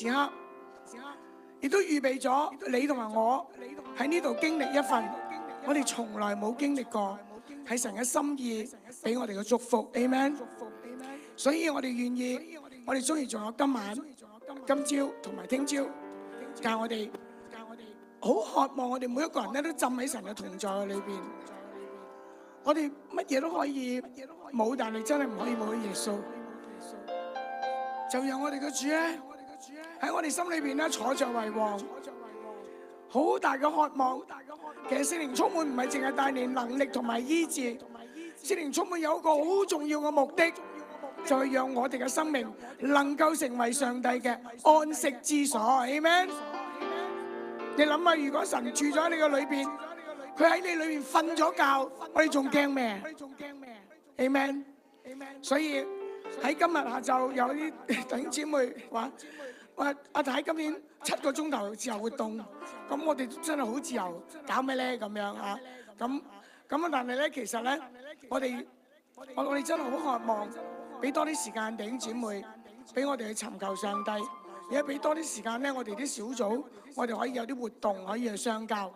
時刻，亦都預備咗你同埋我喺呢度經歷一份我哋從來冇經歷過喺神嘅心意俾我哋嘅祝福 ，Amen。所以我哋願意，我哋中意仲有今晚、今朝同埋聽朝，但係我哋好渴望我哋每一個人咧都浸喺神嘅同在嘅裏邊。我哋乜嘢都可以冇，但係真係唔可以冇咗耶穌。就讓我哋嘅主咧喺我哋心裏邊咧坐着為王，好大嘅渴望。其實聖靈充滿唔係淨係帶嚟能力同埋醫治，聖靈充滿有一個好重要嘅目的，就係讓我哋嘅生命能夠成為上帝嘅安息之所。Amen。你諗下，如果神住咗喺你嘅裏邊，佢喺你裏邊瞓咗覺，我哋仲驚咩？Amen。所以喺今日下晝有啲弟兄姊妹話阿太今年7個鐘頭自由活動，咁我哋真係好自由，搞咩咧咁樣啊？咁但係咧，其實咧，我哋真係好渴望俾多啲時間弟兄姊妹，俾我哋去尋求上帝，而家俾多啲時間咧，我哋啲小組，我哋可以有啲活動可以去相交。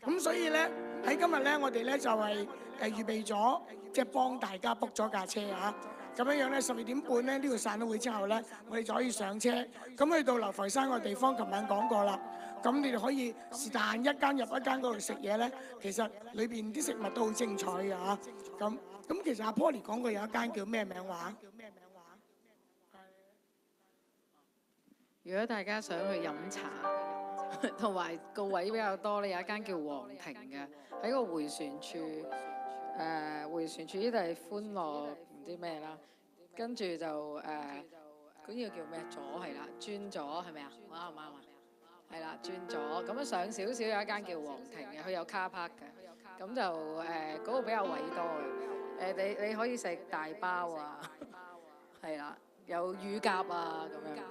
咁所以咧喺今日咧，我哋咧就係預備咗，即係幫大家 book 咗架車啊！咁樣咧，12點半咧呢個散咗會之後咧，我哋就可以上車。咁去到流浮山個地方，琴晚講過啦。咁你哋可以是但一間入一間嗰度食嘢咧，其實裏邊啲食物都好精彩嘅嚇。咁其實阿 Polly 講過有一間叫咩名話？如果大家想去飲茶，同埋個位比較多咧，有一間叫皇庭嘅，喺個迴旋處。迴旋處呢度係歡樂唔知咩啦，跟住就嗰個叫咩左係啦，轉左係咪啊？啱唔啱啊？係啦，轉左咁樣上少少有一間叫皇庭嘅，佢有 car park 嘅，咁就嗰個比較位多嘅。你可以食大包啊，係啦，有乳鴿啊咁樣。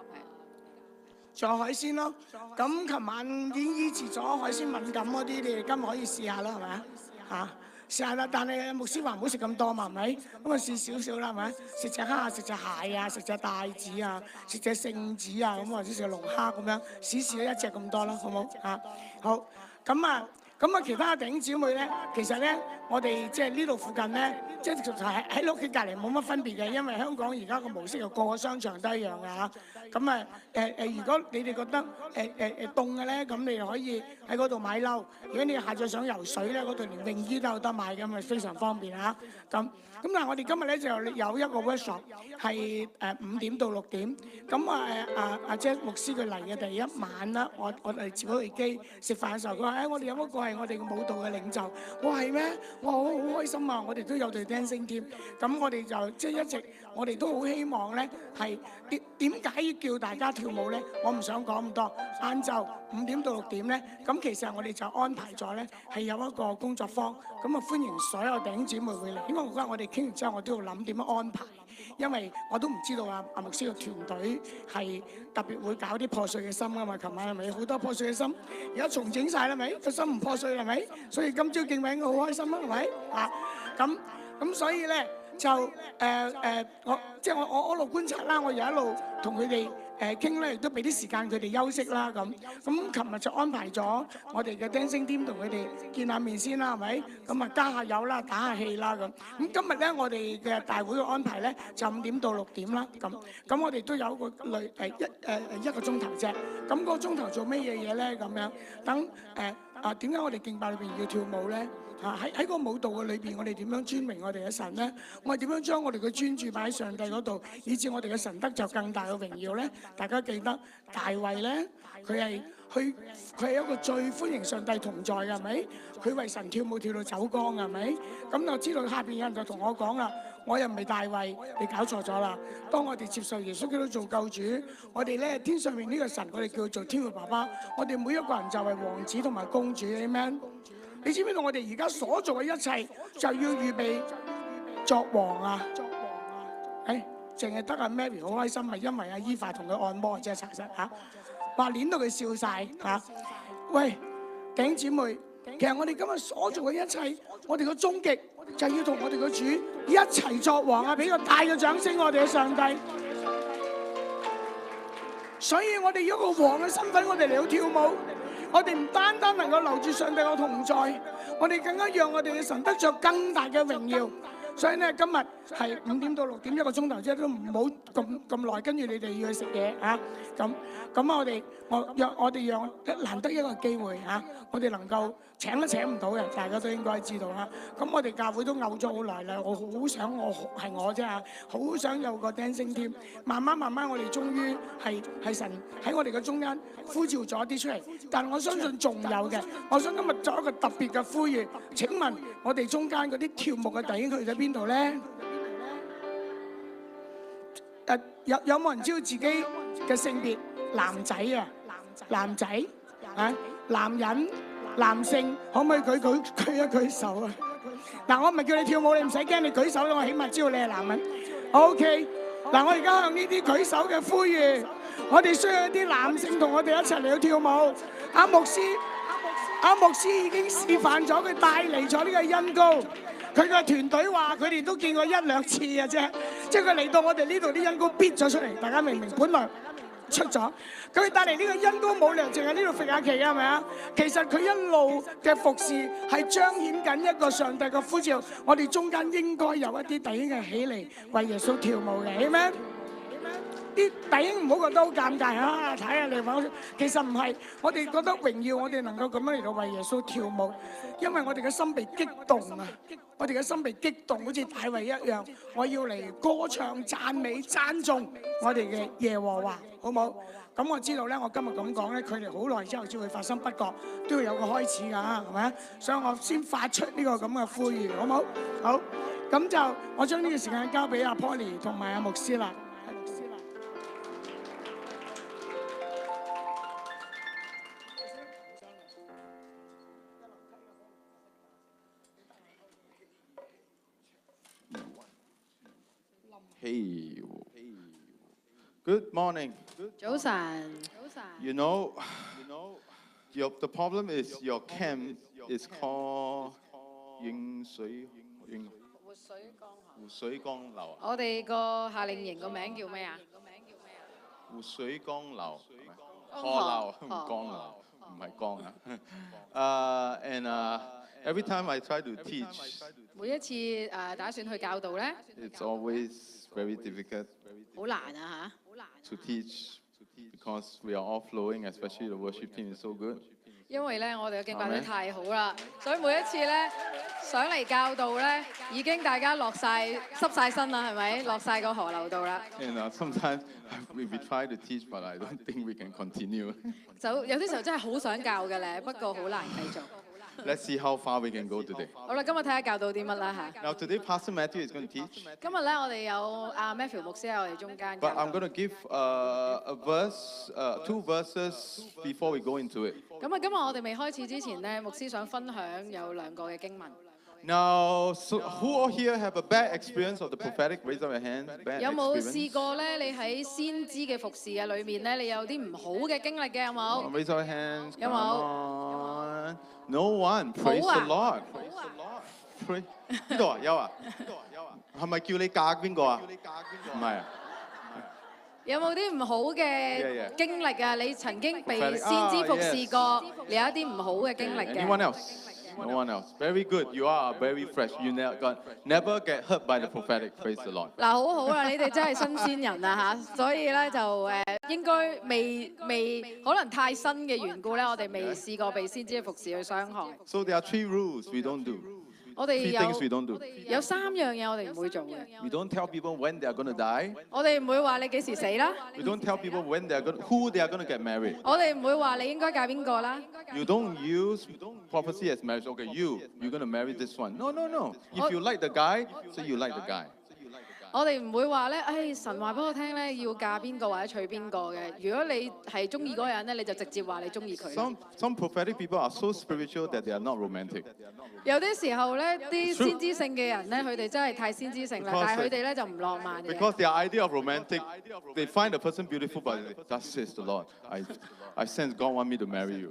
仲有海鮮咯。咁琴晚已經醫治咗海鮮敏感嗰啲，你哋今日可以試下啦，係咪啊？嚇！試下啦，但係牧師話唔好食咁多嘛，係咪？咁啊試少少啦，係咪？食隻蝦、食隻蟹啊，食隻帶子啊，食隻聖子啊，咁或者食龍蝦咁樣，試一隻咁多啦，好冇嚇？好，咁啊，其他弟兄姊妹咧，其實咧，我哋即係呢度附近咧，即係喺你屋企隔離冇乜分別嘅，因為香港而家個模式又個個商場都一樣嘅嚇。咁啊如果你哋覺得凍嘅咧，咁你哋可以喺嗰度買褸。如果你下晝想游水咧，嗰度連泳衣都有得買嘅，咪非常方便嚇。咁但係我哋今日咧就有一個 workshop 係5點到6點。咁阿姐牧師佢嚟嘅第一晚啦，我哋接咗佢機食飯嘅時候，佢話我哋有一個係我哋嘅舞蹈嘅領袖。我話係咩？我好開心啊！我哋都有隊 dancing team。咁我哋就即係一直，我哋都好希望咧係點解要叫大家跳舞咧？我唔想講咁多。晏晝5點到6點咧，咁其實我哋就安排咗咧係有一個工作坊，咁啊歡迎所有弟兄姊妹會嚟。因為我哋傾完之後，我都要諗點樣安排，因為我都唔知道阿牧師嘅團隊係特別會搞啲破碎嘅心㗎嘛。琴晚係咪好多破碎嘅心？而家重整晒啦，咪個心唔破碎啦，咪？所以今朝敬拜我好開心啦，係咪？啊，咁所以咧就我一路觀察啦，我又一路同佢哋傾咧，亦都俾啲時間佢哋休息啦。咁琴日就安排咗我哋嘅 dancing team 同佢哋見下面先啦，係咪？咁啊加下油啦，打下氣啦咁。咁今日咧我哋嘅大會嘅安排咧就5點到6點啦。咁我哋都有個一個鐘頭啫。咁個鐘頭做咩嘢咧？咁樣等點解我哋敬拜裏邊要跳舞咧？喺個舞蹈嘅裏邊，我哋點樣尊榮我哋嘅神咧？我哋點樣將我哋嘅專注擺喺上帝嗰度，以致我哋嘅神得就更大嘅榮耀咧？大家記得大衛咧，佢係一個最歡迎上帝同在嘅，係咪？佢為神跳舞跳到走光，係咪？咁就知道下邊有人就同我講啦，我又唔係大衛，你搞錯咗啦！當我哋接受耶穌基督做救主，我哋咧天上面呢個神，我哋叫做天父爸爸，我哋每一個人就係王子同埋公主，Amen。你知唔知道我哋而家所做嘅一切就要預備作王啊？淨係得阿 Mary 好開心，係因為阿伊凡同佢按摩啫，查實嚇，話攣到佢笑晒嚇。喂，弟兄姊妹，其實我哋今日所做嘅一切，我哋嘅終極就係要同我哋嘅主一齊作王啊！俾個大嘅掌聲，我哋嘅上帝。所以我哋一個王嘅身份，我哋嚟到跳舞，我哋唔單單能夠留住上帝嘅同在，我哋更加讓我哋嘅神得着更大嘅榮耀。所以咧，今日係5點到6點1個鐘頭啫，都唔好咁耐，跟住你哋要去食嘢啊！咁我哋讓難得一個機會啊！我哋能夠請都請唔到嘅，大家都應該知道啦。咁我哋教會都嘔咗好耐啦，我好想我啫嚇，好想有個 dancing team。慢慢我哋終於係神喺我哋嘅中間呼召咗啲出嚟，但我相信仲有嘅。我想今日作一個特別嘅呼籲。請問我哋中間嗰啲跳舞嘅弟兄去咗邊度咧？有冇人知道自己嘅性別？男仔啊，男仔啊，男人、男性，可唔可以舉一舉手啊？嗱，我唔係叫你跳舞，你唔使驚，你舉手啦，我起碼知道你係男人。OK， 嗱，我而家向呢啲舉手嘅呼籲，我哋需要一啲男性同我哋一齊嚟到跳舞。牧師已經示範咗，佢帶嚟咗呢個恩膏。佢個團隊話佢哋都見過1-2次嘅啫，即係佢嚟到我哋呢度啲恩膏逼咗出嚟，大家明唔明？本來出咗，佢帶嚟呢個恩膏冇理由淨係呢度揈下旗嘅，係咪啊？其實佢一路嘅服侍係彰顯緊一個上帝嘅呼召，我哋中間應該有一啲弟兄嘅起嚟為耶穌跳舞嘅，係咪？啲弟兄唔好覺得好尷尬啊！睇下你講，其實唔係，我哋覺得榮耀，我哋能夠咁樣嚟到為耶穌跳舞，因為我哋嘅心被激動啊！我哋嘅心被激動，好似大衛一樣，我要嚟歌唱、讚美、讚頌我哋嘅耶和華，好冇？咁我知道咧，我今日咁講咧，佢哋好耐之後先會發生，不過都要有個開始㗎，係咪啊？所以我先發出呢個咁嘅呼籲，好冇？好，咁就我將呢個時間交俾阿 Polly 同埋阿牧師啦。Hey, good morning. 早晨。You know, the problem is your camp is called 湖水江樓。我哋個夏令營個名叫咩啊？湖水江樓，河流唔江樓，唔係江啊。And every time I try to teach， 每一次打算去教導咧 ，it's always very difficult。好難啊嚇 ！To teach because we are all flowing, especially the worship team is so good。因為咧，我哋嘅敬拜隊太好啦，所以每一次咧上嚟教導咧，已經大家濕晒身啦，係咪？落晒個河流度啦。And sometimes we try to teach, but I don't think we can continue。就有啲時候真係好想教嘅咧，不過好難繼續。Let's see how far we can go today。好啦，今日睇下教到啲乜啦嚇。Now today, Pastor Matthew is going to teach。今日咧，我哋有阿 Matthew 牧師喺我哋中間。But I'm going to give a verse, 2 verses before we go into it。咁啊，今日我哋未開始之前咧，牧師想分享有2個嘅經文。Now, so who here have a bad experience of the prophetic? Raise up your hand. Bad 有冇 experience？ 試過咧？你喺先知嘅服侍嘅裏面咧，你有啲唔好嘅經歷嘅有冇？ Raise up your hands。有冇？ No one. Praise the Lord。呢度啊，有啊。係咪叫你嫁邊個啊？唔係啊。有冇啲唔好嘅經歷啊？你曾經被先知服侍過，你有一啲唔好嘅經歷嘅。 Anyone else? No one else. Very good. You are very fresh. You never get hurt by the prophetic. Praise the Lord. 嗱，好好啦，你哋真係新鮮人啊嚇，所以咧就應該未可能太新嘅緣故咧，我哋未試過被先知嘅服侍去傷害。So there are 3 rules we don't do。我哋 3 things we don't do。有3樣嘢我哋唔會做嘅。We don't tell people when they are going to die。我哋唔會話你幾時死啦。We don't tell people when who they are going to get married。我哋唔會話你應該嫁邊個啦。You don't use prophecy as marriage. Okay, you're going to marry this one. No, no, no. If you like the guy, say you like the guy。我哋唔會話咧，神話俾我聽咧，要嫁邊個或者娶邊個嘅。如果你係中意嗰個人咧，你就直接話你中意佢。Some prophetic people are so spiritual that they are not romantic。有啲時候咧，啲先知性嘅人咧，佢哋真係太先知性啦，但係佢哋咧就唔浪漫嘅。Because their idea of romantic, they find the person beautiful, but thus says the Lord, I sense God want me to marry you。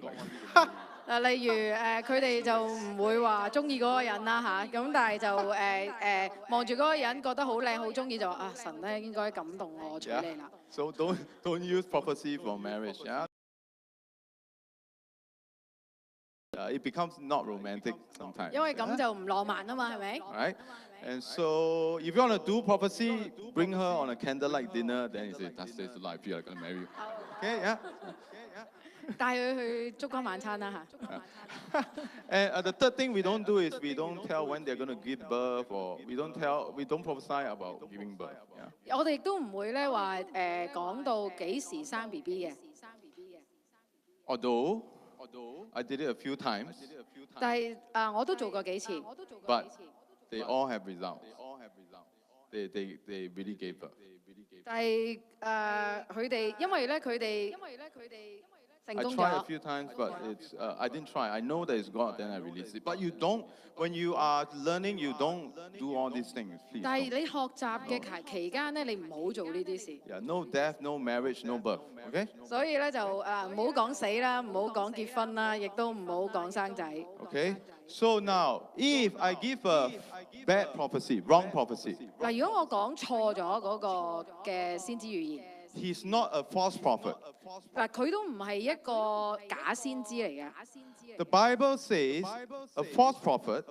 嗱，例如佢哋就唔會話中意嗰個人啦嚇，咁但係就望住嗰個人覺得好靚好中意就話啊神咧應該感動我娶你啦。 So don't use prophecy for marriage. Yeah. It becomes not romantic sometimes. 因為咁就唔浪漫啊嘛，係咪？ Right? And so if you want to do prophecy, bring her on a candlelight dinner, then you say, that's the life you are going to marry you. Okay, yeah? 帶佢去燭光晚餐啦嚇。 And the third thing we don't do is we don't tell when they're going to give birth, or we don't prophesy about giving birth. Yeah? 我哋亦都唔會咧話講到幾時生 BB 嘅。 Although I did it a few times, 但係我都做過幾次， but they all have results. They really gave birth. 但係佢哋因為咧佢哋成 I 功 tried a 咗。 few times, but I didn't try. I know that it's God, then I release it. But you don't, when you are learning, you don't do all these things, please. 但係你學習嘅期間咧，你唔好做呢啲事。 Yeah, no death, no marriage, no birth. Okay? 所以咧就唔好講死啦，唔好講結婚啦，亦都唔好講生仔。 Okay? So now, if I give a bad prophecy, wrong prophecy, 嗱，如果我講錯咗嗰個嘅先知預言， he's not a false prophet. 嗱佢都唔係一個假先知嚟嘅。 The Bible says a false prophet.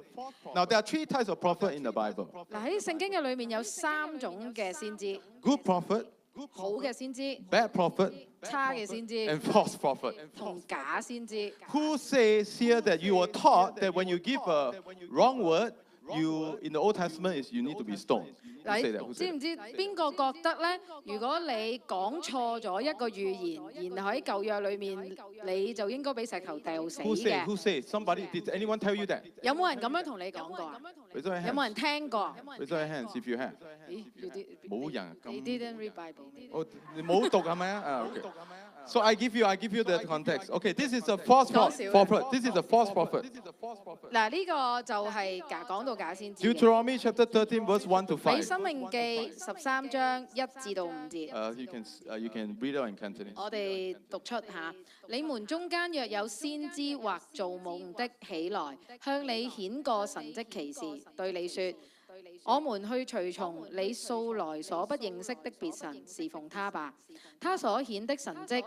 Now, there are three types of prophet in the Bible. 嗱喺聖經嘅裏面有3種嘅先知， Good prophet, 好嘅先知、 bad prophet, 差嘅先知 and false prophet. 同假先知。 Who says here that you were taught that when you give a wrong word, you in the Old Testament is you need to be stoned? Who 嗱， say that? Who 知 say 唔知邊個覺得咧？如果你講錯咗一個預言，然後喺舊約裏面，你就應該俾石頭掉死 Who say? 嘅？ Who say? Somebody did anyone tell you that? 有冇人咁樣同你講過啊？ Raise your 有冇 hands. 人聽過？ Raise your hands if you have. 咦，you did- 冇人 You 咁。 didn't read Bible。 哦，你冇讀係咪啊？Okay. So I give you the context. Okay, this is a false prophet. This is a false prophet. 嗱，呢個就係講到假先知嘅。 Deuteronomy chapter 13, verse 1 to 5. 喺申命記13章1至到5節。 You can read it in Cantonese. 我哋讀出下，你們中間若有先知或造夢的起來，向你顯個神蹟奇事，對你說：我們去隨從你素來所不認識的別神，侍奉他吧。他所顯的神蹟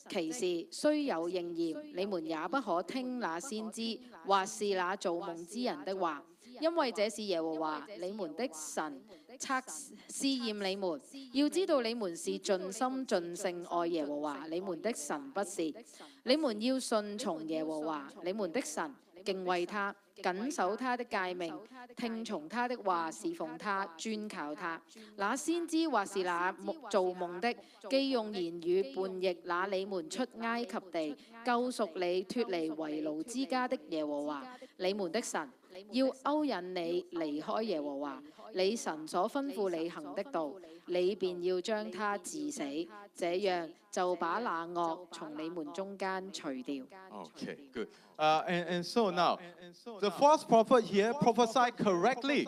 奇事雖有應驗，你們也不可聽那先知或是那造夢之人的話，因為這是耶和華你們的神試驗你們，要知道你們是盡心盡性愛耶和華你們的神，不是。你們要順從耶和華你們的神，敬畏他，謹守他的誡命，聽從他的話，侍奉他，專靠他。那先知或是那造夢的，既用言語叛逆那你們出埃及地，救贖你脱離為奴之家的耶和華你們的神，要勾引你離開耶和華你神所吩咐你行的道，你便要將他治死，這樣就把那惡從你們中間除掉。 Okay, good. And so now, the false prophet here prophesied correctly.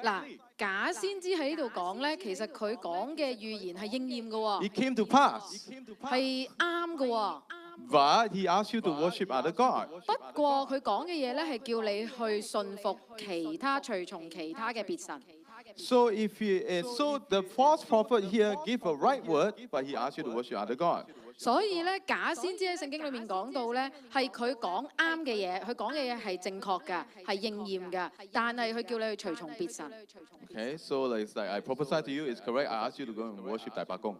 嗱，假先知喺呢度講咧，其實佢講嘅預言係應驗嘅 It came to pass. 喎，係啱嘅喎。 But he asked you to worship other gods. 不過佢講嘅嘢咧係叫你去信服其他，隨從其他嘅別神。 So so the false prophet here gave a right word, but he asked you to worship other gods. 所以咧，假先知喺聖經裏面講到咧，係佢講啱嘅嘢，佢講嘅嘢係正確㗎，係應驗㗎，但係佢叫你去隨從別神。 Okay, so it's like I prophesy to you, it's correct. I ask you to go and worship 大伯公.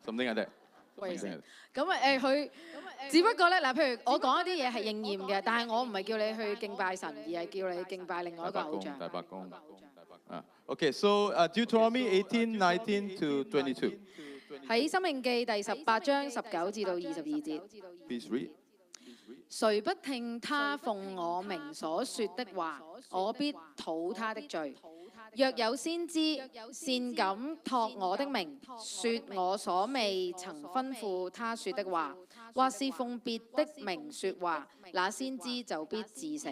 Something like that. 喂，咁佢只不過咧嗱，譬如我講一啲嘢係應驗嘅，但係我唔係叫你去敬拜神，而係叫你敬拜另外一個偶像。大伯公. Okay, so Deuteronomy 18:19 to 22. 喺申命記第18章19至到22節， Please read. 誰不聽他奉我名所說的話，我必討他的罪。若有先知擅敢託我的名，說我所未曾吩咐他說的話，或是奉別的名說話，那先知就必治死。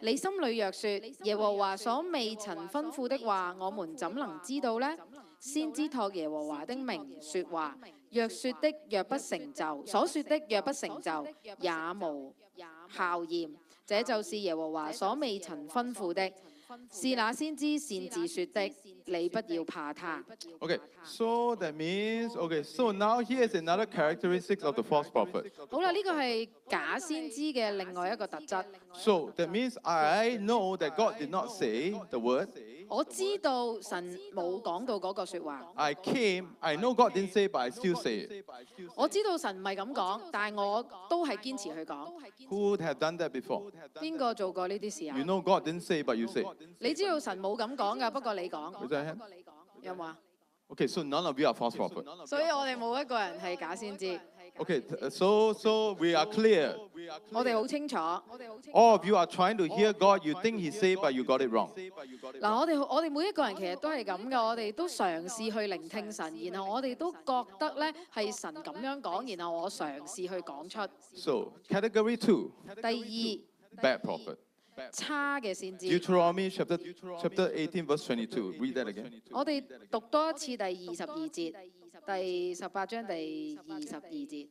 你心裏若說耶和華所未曾吩咐的話，我們怎能知道呢？先知託耶和華的名說話，若說的若不成就，所說的若不成就，也無效驗。這就是耶和華所未曾吩咐的，是那先知擅自說的，你不要怕他。Okay, so that means, okay, so now here's another characteristic of the false prophet. 好啦，呢個係假先知嘅另外一個特質。So that means I know that God did not say the word. 我知道神冇講到嗰個説話。I know God didn't say, but I still say it. 我知道神唔係咁講，但係我都係堅持去講。 Who would have done that before? 邊個做過呢啲事啊 You？ know God didn't say, but you say. 你知道神冇咁講㗎，不過你 Raise 講， your hand. 有冇啊？ Okay, so none of you are false prophets. 所以我哋冇一個人係假先知， Okay, so we are clear. 我哋好清楚。 All of you are trying to hear God. You think He said, but you got it wrong. 嗱，我哋每一個人其實都係咁嘅，我哋都嘗試去聆聽神，然後我哋都覺得咧係神咁樣講，然後我嘗試去講出。 So, category 2, 第 bad prophet. 二，差嘅先知。 Deuteronomy chapter 18, verse 22. Read that again. 我哋讀多一次第22節，第18章第22節，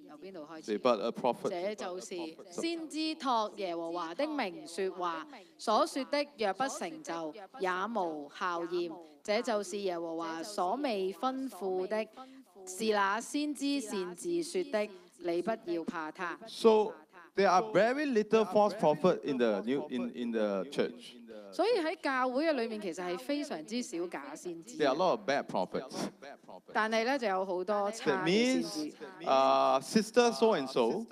由邊度開 Say, 始？ but a prophet. 這就是先知託耶和華的名說話，所說的若不成就，也無效驗。這就是耶和華所未吩咐的，是那先知擅自說的，你不要怕他。 So, there are very little false prophet in the church. 所以喺教會嘅裏面，其實係非常之少假先知 There，are a lot of bad prophets. 但係咧就有好多 That 差嘅先 means, 知。 sister so and so,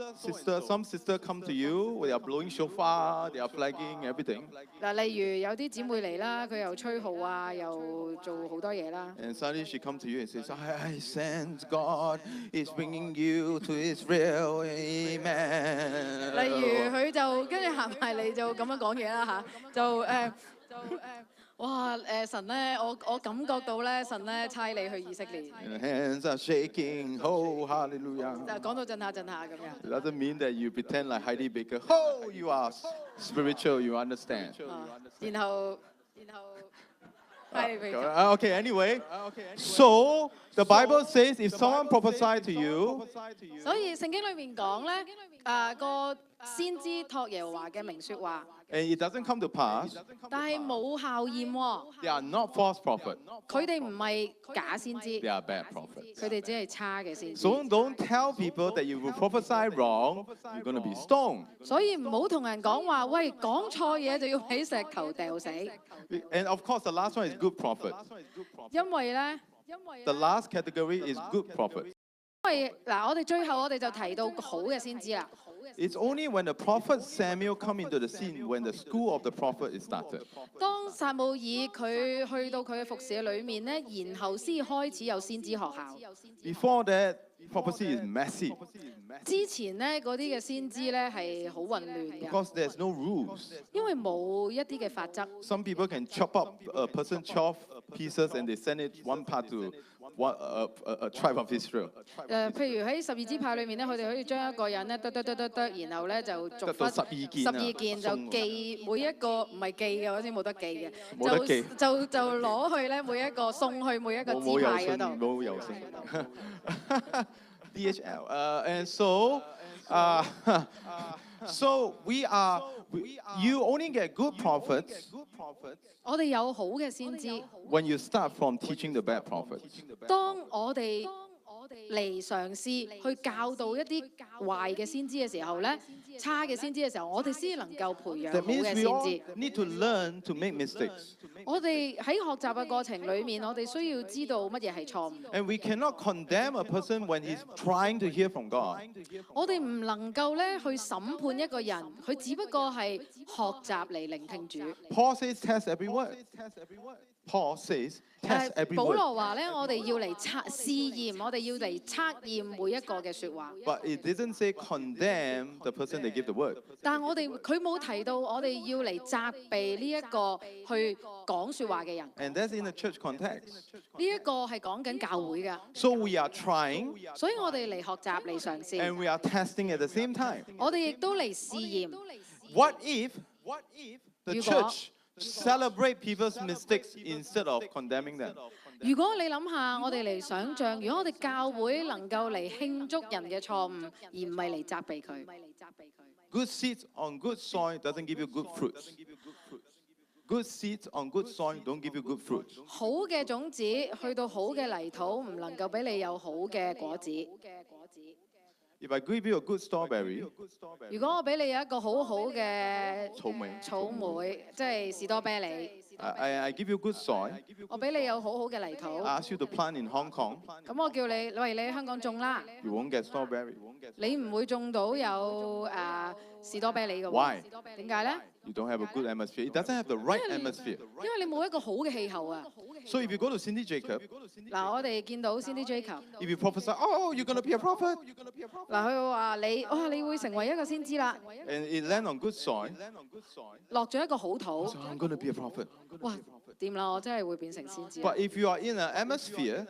some sister come to you, they are blowing shofar, they are flagging everything. 嗱，例如有啲姊妹嚟啦，佢又吹號啊，又做好多嘢啦。 And suddenly she comes to you and says, I sense God is bringing you to Israel, 例 amen. 如佢就跟住行埋嚟就咁樣講嘢啦嚇，就哇神咧，我感覺到咧神咧差你去以色列， And the hands are shaking, oh, hallelujah. 就講到震下咁樣。 It doesn't mean that you pretend like Heidi Baker, oh, you are spiritual, you understand. 然後係 Okay, anyway. So, the Bible says if someone prophesied to you, 所以聖經裏面講咧，個先知託耶和華嘅名説話， and it doesn't come to pass, 但係冇效驗喎。 they are not false prophets, 佢哋唔係假先知， they are bad prophets. 佢哋只係差嘅先知。 So don't tell people that you will prophesy wrong, you're going to be stoned. 所以唔好同人講話，喂，講錯嘢就要俾石頭掉死。 And of course, the last one is good prophet. 因為咧， The last category is good prophet. 嗱，我哋最後我哋就提到好嘅先知啦。 It's only when the prophet Samuel come into the scene when the school of the prophet is started. 當撒母耳佢去到佢嘅服侍裏面咧，然後先開始有先知學校。 Before that, prophecy is messy 之前咧嗰啲嘅先知咧係好混亂嘅， because there's no rules. 因為冇一啲嘅法則。 Some people can chop up a person 12 pieces and they send it one part to a tribe of Israel. 譬如喺12支派裏面咧，佢哋可以將一個人咧然後咧就逐忽得到12件就寄每一個唔係寄嘅，我先冇得寄嘅，冇得寄就攞去咧每一個送去每一個支派嗰度。冇郵信DHL. And so, so you only get good prophets 我哋有好嘅先知， when you start from teaching the bad prophets. 當我哋嚟嘗試去教導一啲壞嘅先知嘅時候咧，差嘅先知嘅時候，我哋先能夠培養好 That means 嘅 we all 先知。 need to learn to make mistakes. 我哋喺學習嘅過程裏面，我哋需要知道乜嘢係錯誤。 And we cannot condemn a person when he's trying to hear from God. 我哋唔能夠咧去審判一個人，佢只不過係學習嚟聆聽主。 Paul says test every word. Paul says test every 保 word. 羅話咧，我哋要嚟試驗，我哋要嚟測驗每一個嘅説話。 But it didn't say condemn the person that give the word. 但係佢冇提到我哋要嚟責備呢一個去講説話嘅人。 And that's in the church context. 呢一個係講緊教會㗎， So we are trying 所以我哋嚟學習嚟嘗試， and we are testing at the same time. 我哋亦都嚟試驗。 What if the 如果- church celebrate people's mistakes instead of condemning them. 如果你諗下，我哋嚟想像，如果我哋教會能夠嚟慶祝人嘅錯誤，而唔係嚟責備佢。Good seeds on good soil doesn't give you good fruits. Good seeds on good soil don't give you good fruits. 好嘅種子去到好嘅泥土，唔能夠俾你有好嘅果子。 If I give you a good strawberry, 如果我俾你有一個好好嘅草莓即係士多啤梨， I give you good soil. 我俾你有好好嘅泥土， I ask you to plant in Hong Kong. 咁我叫你，喂，你喺香港種啦， You won't get strawberry. 你唔會種到有士多啤梨嘅喎。 Why? 點解咧？ You don't have a good atmosphere. It doesn't have the right atmosphere. 因為你冇一個好嘅氣候啊。 So if you go to Cindy Jacob, 嗱，我哋見到 Cindy Jacob， if you prophesy, oh, you're going to be a prophet, 嗱，佢話你會成為一個先知啦， and it land on good soil, 落咗一個好土， so I'm going to be a prophet. 哇，掂啦，我真係會變成先知啦。 But if you are in an atmosphere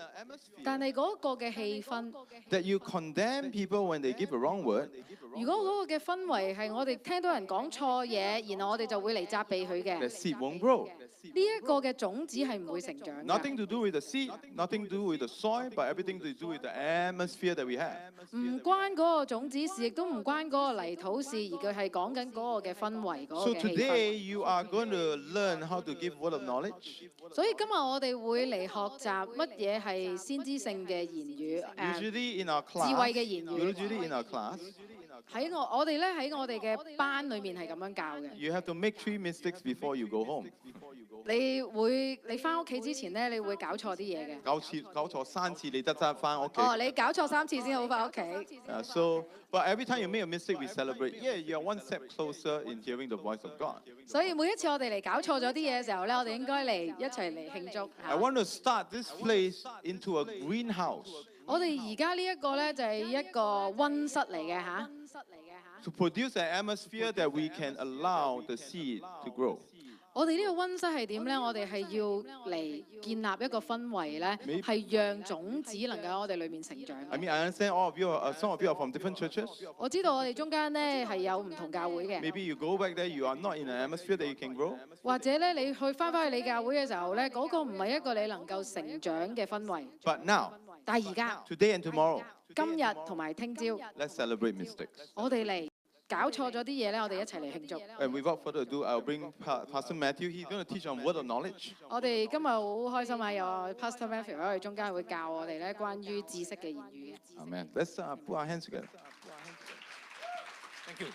但係嗰個嘅氣氛， that you condemn people when they give a wrong word, 如果嗰個嘅氛圍係我哋聽到人講錯嘢，然後我哋就會嚟責備佢嘅， the seed won't grow. 呢一個嘅種子係唔會成長嘅。 Nothing to do with the seed, nothing to do with the soil, but everything to do with the atmosphere that we have. 唔關嗰個種子事，亦都唔關嗰個泥土事，而佢係講緊嗰個嘅氛圍，嗰 So 個嘅氣氛。 today you are going to learn how to give word of knowledge. 所以今日我哋會嚟學習乜嘢係先知性嘅言語， Usually in our 智慧 class, 嘅言語。 usually in our class, 喺我哋咧喺我哋嘅班裏面係咁樣教嘅。 you have to make 3 mistakes before you go home. 你翻屋企之前咧，你會搞錯啲嘢嘅。搞錯3次你得返屋企。哦，你搞錯3次先好翻屋企。 So, but every time you make a mistake, we celebrate. Yeah, you're one step closer in hearing the voice of God. 所以每一次我哋嚟搞錯咗啲嘢嘅時候咧，我哋應該嚟一齊嚟慶祝。 I want to start this place into a greenhouse 我哋而家呢一個咧就係一個溫室嚟嘅嚇。 to produce an atmosphere that we can allow the seed to grow. 我哋呢個溫室係點咧？我哋係要嚟建立一個氛圍咧，係讓種子能夠喺我哋裏面成長。 I mean, I understand all of you, some of you are from different churches. 我知道我哋中間咧係有唔同教會嘅， Maybe you go back there, you are not in an atmosphere that you can grow. 或者咧你去翻去你教會嘅時候咧，嗰個唔係一個你能夠成長嘅氛圍。 But now, 但係而家 today and tomorrow, 今日同埋聽朝， let's celebrate mistakes. 我哋嚟搞錯咗啲嘢咧，我哋一齊嚟慶祝。 And without further ado, I'll bring Pastor Matthew. He's going to teach on word of knowledge. 我哋今日好開心啊！有 Pastor Matthew 喺我哋中間會教我哋咧關於知識嘅言語嘅。 Amen. Let's put our hands together. Thank you.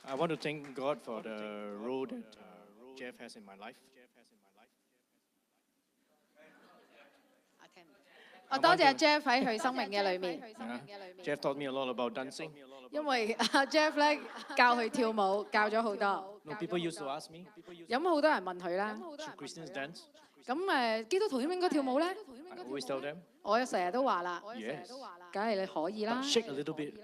I want to thank God for the role that Jeff has in my life. 我多謝 Jeff 喺佢生命嘅裏面， Jeff taught me a lot about dancing. 因為阿 Jeff 咧教佢跳舞，教咗好多。 No, people used to ask me, 有好多人問佢啦， should Christians dance? 咁基督徒應唔應該跳舞咧？ I always tell them, 我成日都話啦， yes. 梗係你可以啦 But，shake a little bit.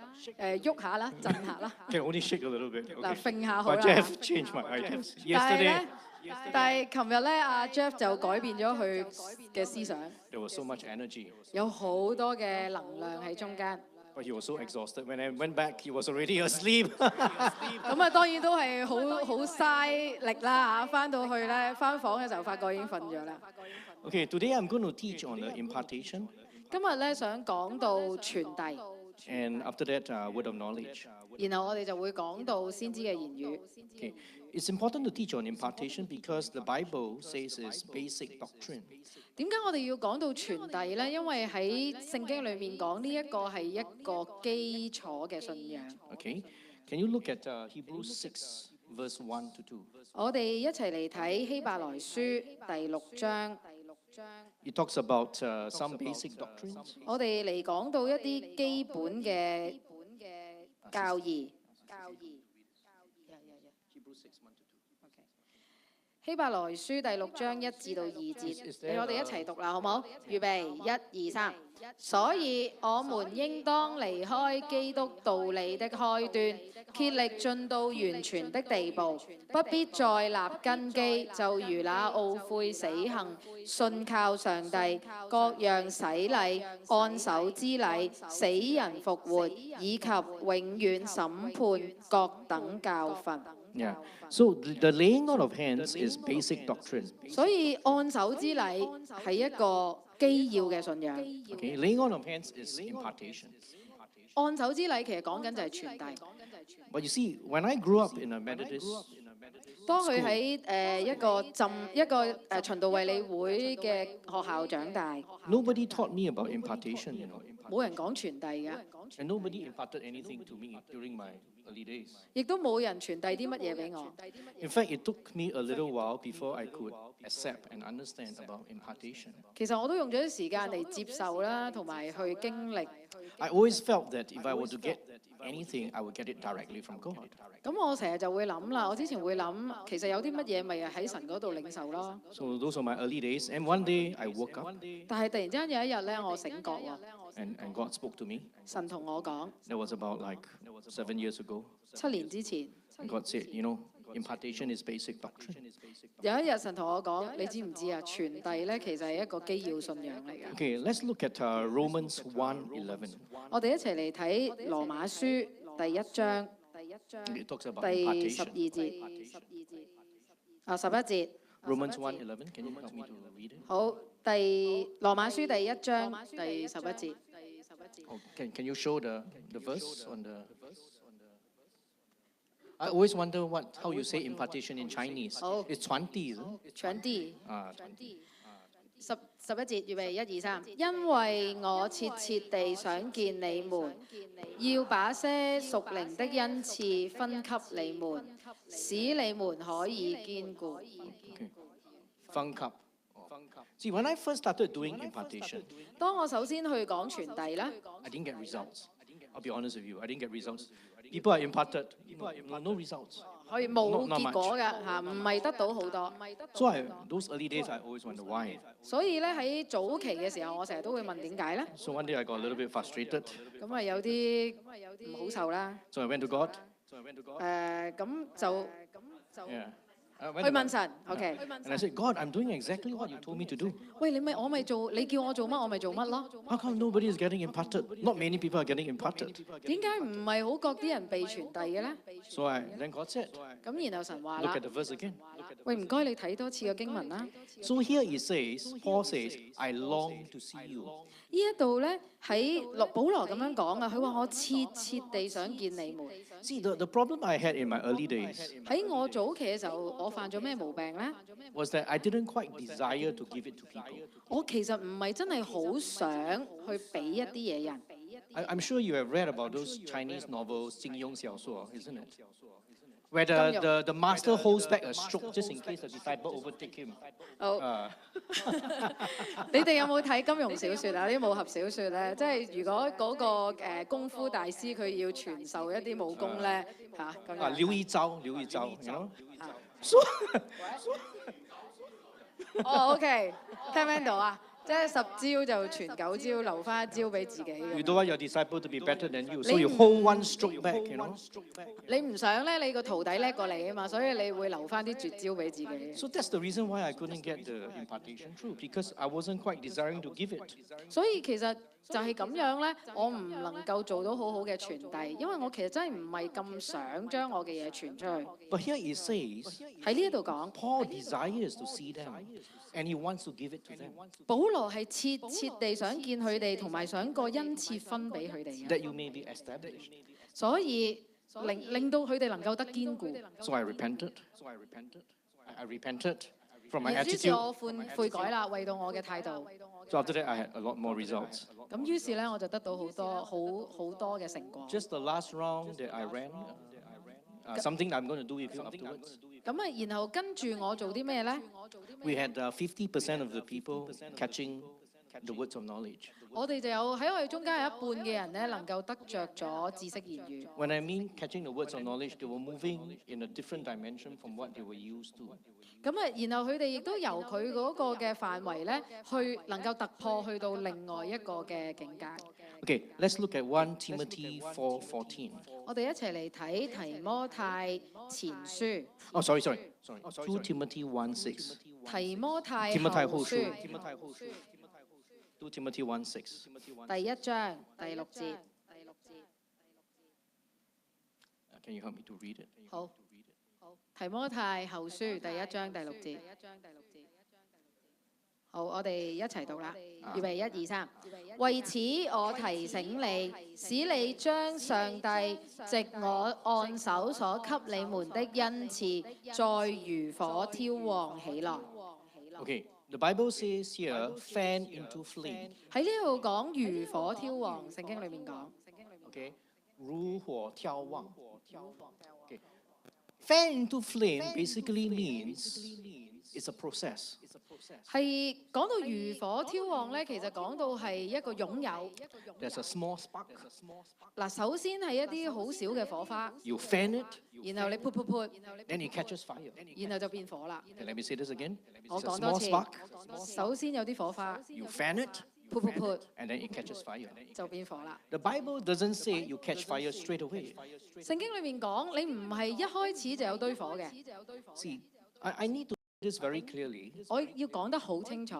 喐下啦，震下啦， Can only shake a little bit. 嗱 Okay. 揈下好 But 啦。 Jeff changed my ideas. 但係 Yesterday, 琴日咧，阿 Jeff 就改變咗佢嘅思想， there was so much energy. 有好多嘅能量喺中間。 But he was so exhausted. When I went back, he was already asleep. 咁啊，當然都係好嘥力啦嚇！翻到去咧，翻房嘅時候發覺已經瞓咗啦。 Okay, today I'm going to teach on the impartation. 今日咧想講到傳遞， And after that, word of knowledge. 然後我哋就會講到先知嘅言語。 Okay, it's important to teach on impartation because the Bible says it's basic doctrine. 點解我哋要講到傳遞咧？因為喺聖經裏面講呢一個係一個基礎嘅信仰。 Okay, can you look at Hebrews 6, verse 1 to 2? 我哋一齊嚟睇希伯來書第6章。 It talks about some basic doctrines. 我哋嚟講到一啲基本嘅教義。希伯來書第6章1至到2節，俾我哋一齊讀啦，好冇？預備，1、2、3。所以我們應當離開基督道理的開端，竭力進到完全的地步，不必再立根基，就如那懊悔死行、信靠上帝、各樣洗禮、按手之禮、死人復活，以及永遠審判各等教訓。Yeah. So the laying on of hands is basic doctrine. 所以按手之禮係一個基要嘅信仰。 Okay. Laying on of hands is impartation. 按手之禮其實講緊就係傳遞。 But you see, when I grew up in a Methodist, 當佢喺一個循道衛理會嘅學校長大， nobody taught me about impartation, you know. 冇人講傳遞嘅， And nobody imparted anything to me during my early days. 亦都冇人傳遞啲乜嘢俾我。 In fact, it took me a little while before I could accept and understand about impartation. 其實我都用咗啲時間嚟接受啦，同埋去經歷。 I always felt that if I were to get anything, I would get it directly from God. 咁我成日就會諗啦，我之前會諗，其實有啲乜嘢咪喺神嗰度領受咯。 So those were my early days. And one day I woke up 但係突然之間有一日咧，我醒覺喎， and God spoke to me. 神同我講， That was about like 7 years ago. 7年之前 And God said, you know, impartation is basic doctrine. 有一日神同我講，你知唔知啊？傳遞咧其實係一個基要信仰嚟嘅。 Okay, let's look at Romans 1:11. 我哋一齊嚟睇羅馬書第1章 It talks about 第 impartation. 12節11節。 Romans 1:11. Can you help me to read it? 好，羅馬書第1章第11節。 Oh, can you show the verse on the? I always wonder how you say impartation in Chinese. Oh. It's 20, isn't it? 傳遞。 20. 11節，預備1、2、3。因為我切切地想見你們，要把些屬靈的恩賜分給你們，使你們可以堅固。 Okay. 分級. See, when I first started doing impartation, 當我首先去講傳遞咧， I didn't get results. I'll be honest with you, I didn't get results. People are imparted, no results. 可以冇結果㗎嚇，唔係得到好多。 So those early days, I always wonder why. 所以咧喺早期嘅時候，我成日都會問點解咧？ So one day I got a little bit frustrated. 咁啊有啲唔好受啦。 So I went to God. 咁就 Yeah. 去問神。OK。 And I said, God, I'm doing exactly what you told me to do. 喂，我咪做，你叫我做乜我咪做乜咯。 How come nobody is getting imparted? Not many people are getting imparted. 點解唔係好覺啲人被傳遞嘅咧？ So then God said, 咁然後神話 look 啦 at，the verse again. 喂，唔該你睇多次個經文啦。 So here it says, Paul says, I long to see you. 呢一度咧喺保羅咁樣講啊，佢話我切切地想見你們。 See, the problem I had in my early days 喺我早期嘅時候，我犯咗咩毛病咧？ was that I didn't quite desire to give it to people. 我其實唔係真係好想去俾一啲嘢人。 I'm sure you have read about those Chinese novels, 金庸小说, isn't it? Where 金庸。 the master holds back a stroke just in case the disciple overtake him. 好， Uh, 你哋有冇睇金庸小説啊？啲武俠小説咧，即係如果嗰個功夫大師佢要傳授一啲武功咧嚇咁樣。留一招, you know? 哦，OK，聽唔聽到啊？即係10招就傳9招，留翻1招俾自己 You 咁 don't want your disciple to be better than you, so 你 you 唔- hold one stroke back, you know? 你唔想咧，你個徒弟叻過你啊嘛，所以你會留翻啲絕招俾自己。 So that's the reason why I couldn't get the impartation through, because I wasn't quite desiring to give it. 所以其實就係咁樣咧，我唔能夠做到好好嘅傳遞，因為我其實真係唔係咁想將我嘅嘢傳出去。 But here it says, 喺呢一度講， Paul desires to see them, and he wants to give it to them, 保羅係切切地想見佢哋，同埋想個恩賜分俾佢哋嘅， that you may be established. 所以令到佢哋能夠得堅固。 So I repented. I repented from my 於是 attitude. 我悔改啦，為到我嘅態度。 So after that, I had a lot more results. 咁於是咧，我就得到好多嘅成果。 Just the last round that I ran, something that I'm going to do with you afterwards. 咁啊，然後跟住我做啲咩咧？ We had 50% of the people catching the words of knowledge. 我哋就有喺我哋中間有一半嘅人咧，能夠得着咗知識言語。 When I mean catching the words of knowledge, they were moving in a different dimension from what they were used to. 咁啊，然後佢哋亦都由佢嗰個嘅範圍咧，去能夠突破去到另外一個嘅境界。 Okay, let's look at 1 Timothy 4:14. 我哋一齊嚟睇提摩太前書， Oh, sorry. 2 Timothy 1:6. 提摩太提摩太後後書書2 Timothy 1:6. 第1章第6節。 Can you help me to read it? 好，提摩太後書第1章第6節。好，我哋一齊讀啦。預備1、2、3。為此我提醒你，使你將上帝藉我按手所給你們的恩賜，再如火挑旺起來。Okay, the Bible says here, fan into flame. 喺呢度講如火挑旺，聖經裏面講。Okay, 如火挑旺。Okay, fan into flame basically means it's a process. 係講到如火挑旺咧，其實講到係一個擁有。There's a small spark. 嗱，首先係一啲好少嘅火花， You fan it, 然後你潑潑潑， then it catches fire. 然後就變火啦。 Okay, let me say this again. 我 It's a 講多 small 次 spark. 首先有啲火花， You fan it, 潑潑潑 and then it catches fire. 就變火啦。 The Bible doesn't say you catch fire straight away. 聖經裏面講，你唔係一開始就有堆火嘅。 See, I need to say this very clearly 我要講得好清楚，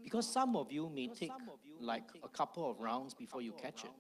because some of you may take like a couple of rounds before you catch it.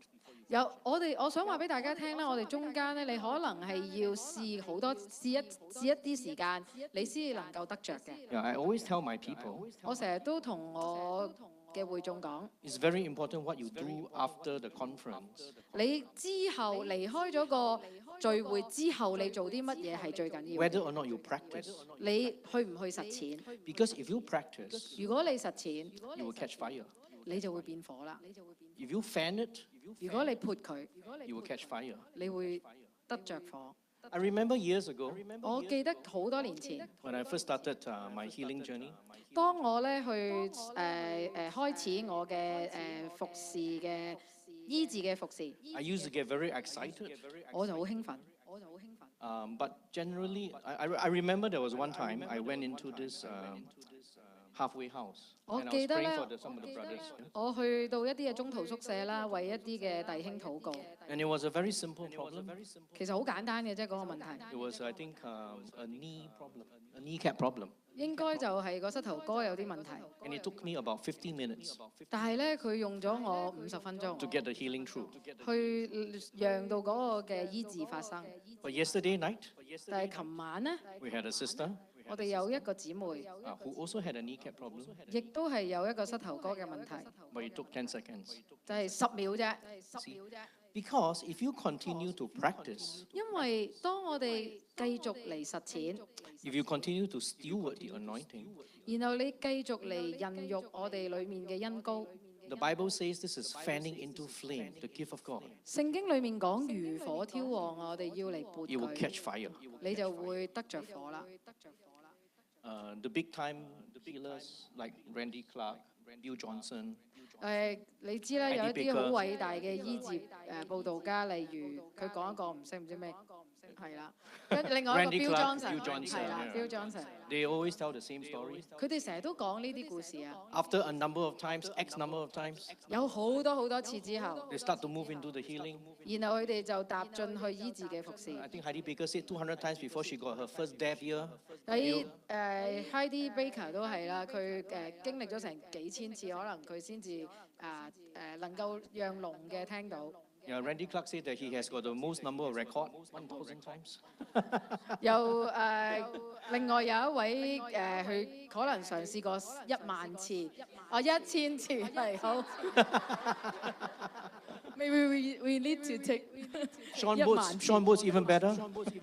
我想話俾大家聽啦，我哋中間咧，你可能係要試好多試一啲時間，你先至能夠得着嘅。 Yeah, I always tell my people 我成日都同我嘅會眾講， it's very important what you do after the conference. 你之後離開咗個聚會之後，你做啲乜嘢係最緊要？ Whether or not you practice. 你去唔去實踐？ Because if you practice, 如果你實踐， you will catch fire. 你就會變火啦。 If you fan it, 如果你潑佢， you will catch fire. 你會得着火。 I remember years ago 我記得好多年前， when I first started my healing journey. 當我咧去開始我嘅服侍嘅醫治嘅服侍， I used to get very excited. 我就好興奮。 But generally, I remember there was one time I went into this halfway house. And I was 我記得 praying 咧 for some of the brothers. 我去到一啲嘅中途宿舍啦，為一啲嘅弟兄禱告。 And it was a very simple problem. 其實好簡單嘅啫，嗰個問題 It was, I think, a knee problem, a kneecap problem. 應該就係個膝頭哥有啲問題。 And it took me about 15 minutes 但係咧，佢用咗我50分 to 鐘 get the healing through. 去讓到嗰個嘅醫治發生。 But yesterday night, 但係琴晚咧， we had a sister 我哋有一個姊妹， who also had a kneecap problem, 亦都係有一個膝頭哥嘅問題， but it took 10 seconds. 就係10秒啫。 Because if you continue to practice, 因為當我哋繼續嚟實踐， if you continue to steward the anointing, 然後你繼續嚟孕育我哋裡面嘅恩膏， the Bible says this is fanning into flame, the gift of God. 聖經裡面講如火挑旺，我哋要嚟撥 It will 佢， catch fire. 你就會得着火啦。 The big time healers like Randy Clark, Bill Johnson, 你知啦，有一 Eddie 啲好 Baker 偉大嘅醫治報道家，例如佢講一個唔知咩，係啦，跟另外一個 Randy Bill Clark, Johnson， Bill Johnson，係啦 yeah ，Bill Johnson， they always tell the same story. 佢哋成日都講呢啲故事啊。 After a number of times, X number of times, 有好多次之後， they start to move into the healing. 然後佢哋就踏進去醫治嘅服侍。 I think Heidi Baker said 200 times before she got her first deaf ear. 喺Heidi Baker 都係啦，佢經歷咗成幾千次，可能佢先至能夠讓聾嘅聽到。 Yeah, Randy Clark said that he has got the most number of record, 1,000 times. 有另外有一位佢可能嘗試過1萬次，1000次係好。Maybe we need to take Sean 1萬 Boots, 次 Sean Boots even better.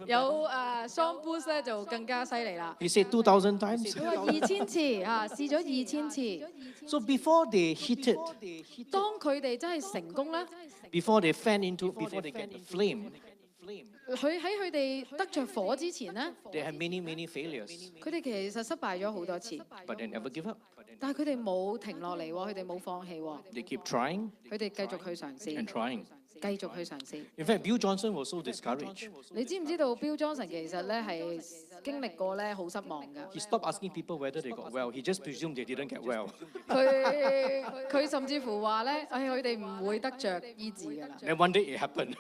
有Sean Booth 咧就更加犀利啦。 He said 2,000 times. 佢話2000次試咗2000次。 So before they hit it, 當佢哋真係成功咧， before they get the flame, 佢喺佢哋得着火之前咧， they have many failures, 佢哋其實失敗咗好多次， but they never give up. 但係佢哋冇停落嚟喎，佢哋冇放棄喎， They keep trying 佢哋繼續去嘗 and 試， trying. 繼續去嘗試。 In fact, Bill Johnson was so discouraged. 你知唔知道 Bill Johnson 其實咧係經歷過咧好失望㗎？ He stopped asking people whether they got well. He just presumed they didn't get well. 佢甚至乎話咧，佢哋唔會得着醫治㗎啦。 Then one day it happened.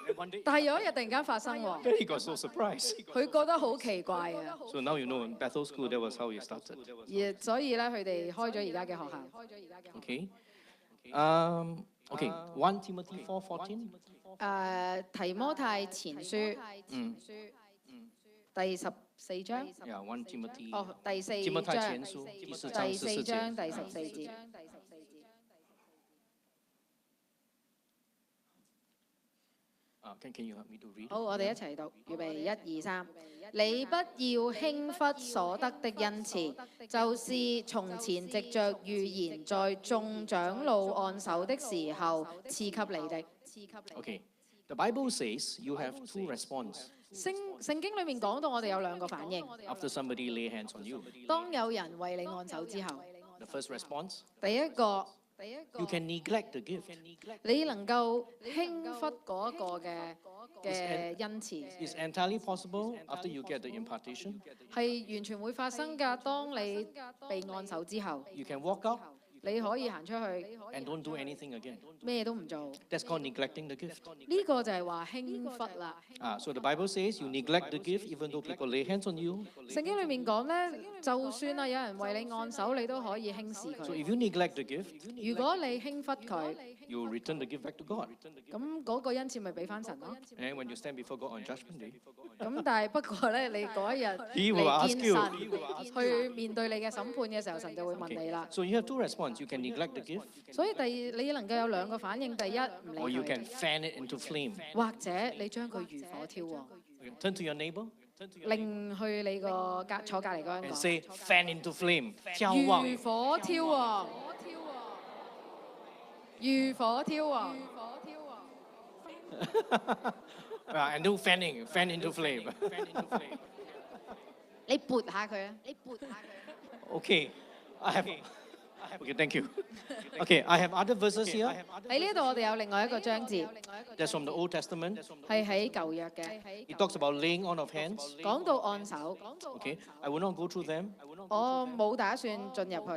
但係有一日突然間發生喎， Then he got so surprised. 佢覺得好奇怪啊， So now you know in Bethel School that was how he started. 所以咧佢哋開咗而家嘅學校。 Okay. Okay. 1 Timothy 4:14. 提摩太前書第第14章。 Yeah, 1 Timothy. 哦，第4提摩太章。前書第4章第4 14章第節。14節。Can you help me to read? 好，我哋一齊讀，預備1、2、3。你不要輕忽所得的恩賜，就是從前藉着預言在眾長老按手的時候賜給你的。 Okay. The Bible says you have two responses 聖經裏面講到我哋有兩個反應。 after somebody lay hands on you. 當有人為你按手之後， The first response, 第一個 you can neglect the gift. 你能夠輕忽嗰一個嘅恩賜， It's entirely possible after you get the impartation. 係完全會發生㗎。當你被按手之後， You can walk out 你可以行出去， and don't do anything again. 咩都唔做。 That's called neglecting the gift. 呢個就係話輕忽啦。 So the Bible says you neglect the gift even though people lay hands on you. 聖經裏面講咧，就算啊有人為你按手，你都可以輕視 So 佢。 if you neglect the gift, 如果你輕忽佢， you return the gift back to God. 咁嗰個恩賜咪俾翻神咯。 And when you stand before God on Judgment Day, 咁但係不過咧，你嗰一日 He will 嚟 ask 見 you. 神，去面對你嘅審判嘅時候，神就會問你啦。 so you have two responses. You can neglect the gift 所以你能夠有兩個反應：第一唔 or 理 you can 佢， fan it into flame. 或者你將佢如火挑旺， Turn to your neighbor 令去你個坐隔離嗰個人 and 講 say, fan into flame. 眺望。如火挑旺，如火挑旺。 And do fanning, fan into flame. 你撥下佢啊！你撥下佢。 Okay, Okay, thank you. Okay, I have other verses here. 喺呢度我哋有另外一個章節， That's from the Old Testament. 係喺舊約嘅， It talks about laying on of hands. 講到按手。 Okay, I will not go through them. 我冇打算進入去。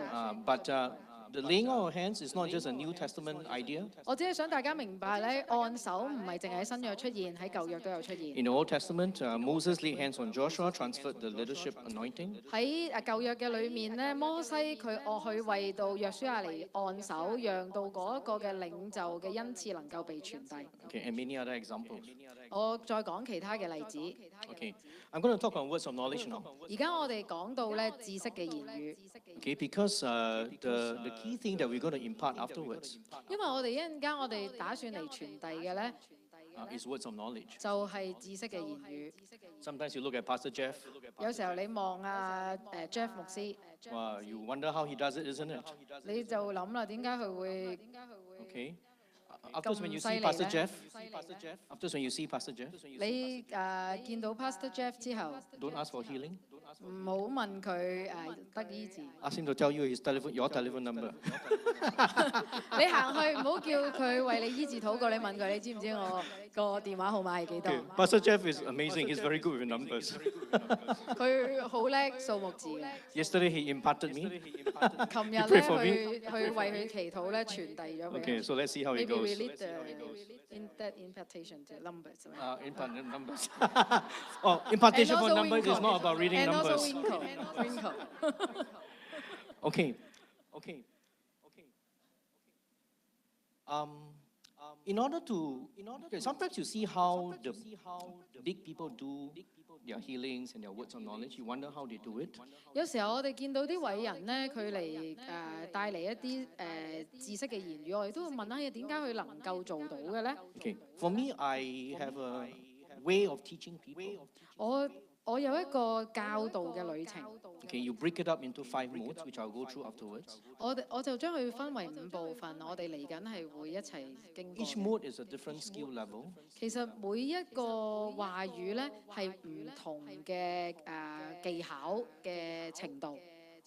But the laying on of hands is not just a New Testament idea. 我只係想大家明白咧，按手唔係淨係喺新約出現，喺舊約都有出現。 In the Old Testament, Moses laid hands on Joshua, transferred the leadership anointing. 喺舊約嘅裏面咧，摩西佢為到約書亞嚟按手，讓到嗰一個嘅領袖嘅恩賜能夠被傳遞。 Okay, and many other examples. 我再講其他嘅例子。 Okay, I'm going to talk on words of knowledge now. 而家我哋講到咧知識嘅言語， Okay, because the key thing that we're going to impart afterwards 因為我哋一陣間我哋打算嚟傳遞嘅咧， is words of knowledge. 就係知識嘅言語。 Sometimes you look at Pastor Jeff. 有時候你望Jeff 牧師， Wow, you wonder how he does it, isn't it? 你就諗啦，點解佢會 Okay. After when you see 咁犀利 Pastor 咧？ Jeff, after when you see Pastor Jeff, 你見到 Pastor Jeff 之後， don't ask for healing. 唔好問佢得醫治。 Ask him to tell you your telephone number. 你行去唔好叫佢為你醫治禱告，你問佢你知唔知我個電話號碼係幾多 Okay. Pastor Jeff is amazing. He's very good with numbers. 佢好叻數目字嘅。 Yesterday he imparted me. 琴日 You 咧 pray for me? 去為佢祈禱咧，傳遞咗俾 Okay, 佢。 so let's see how it Maybe we goes. need that impartation to numbers. Impart numbers. Oh, impartation for numbers is not about reading And also numbers. winkle. Okay. In order to, sometimes you see how the big people do their healings and their words of knowledge. You wonder how they do it. 有時候我哋見到啲偉人咧，佢嚟帶嚟一啲知識嘅言語，我哋都會問下點解佢能夠做到嘅咧？ Okay. For me, I have a way of teaching people. 我有一個教導嘅旅程， Okay, you break it up into 5 modes, which I'll go through afterwards. 我就將佢分為5部分，我哋嚟緊係會一齊經過 Each 嘅。 mode is a different skill level. 其實每一個話語咧係唔同嘅技巧嘅程度。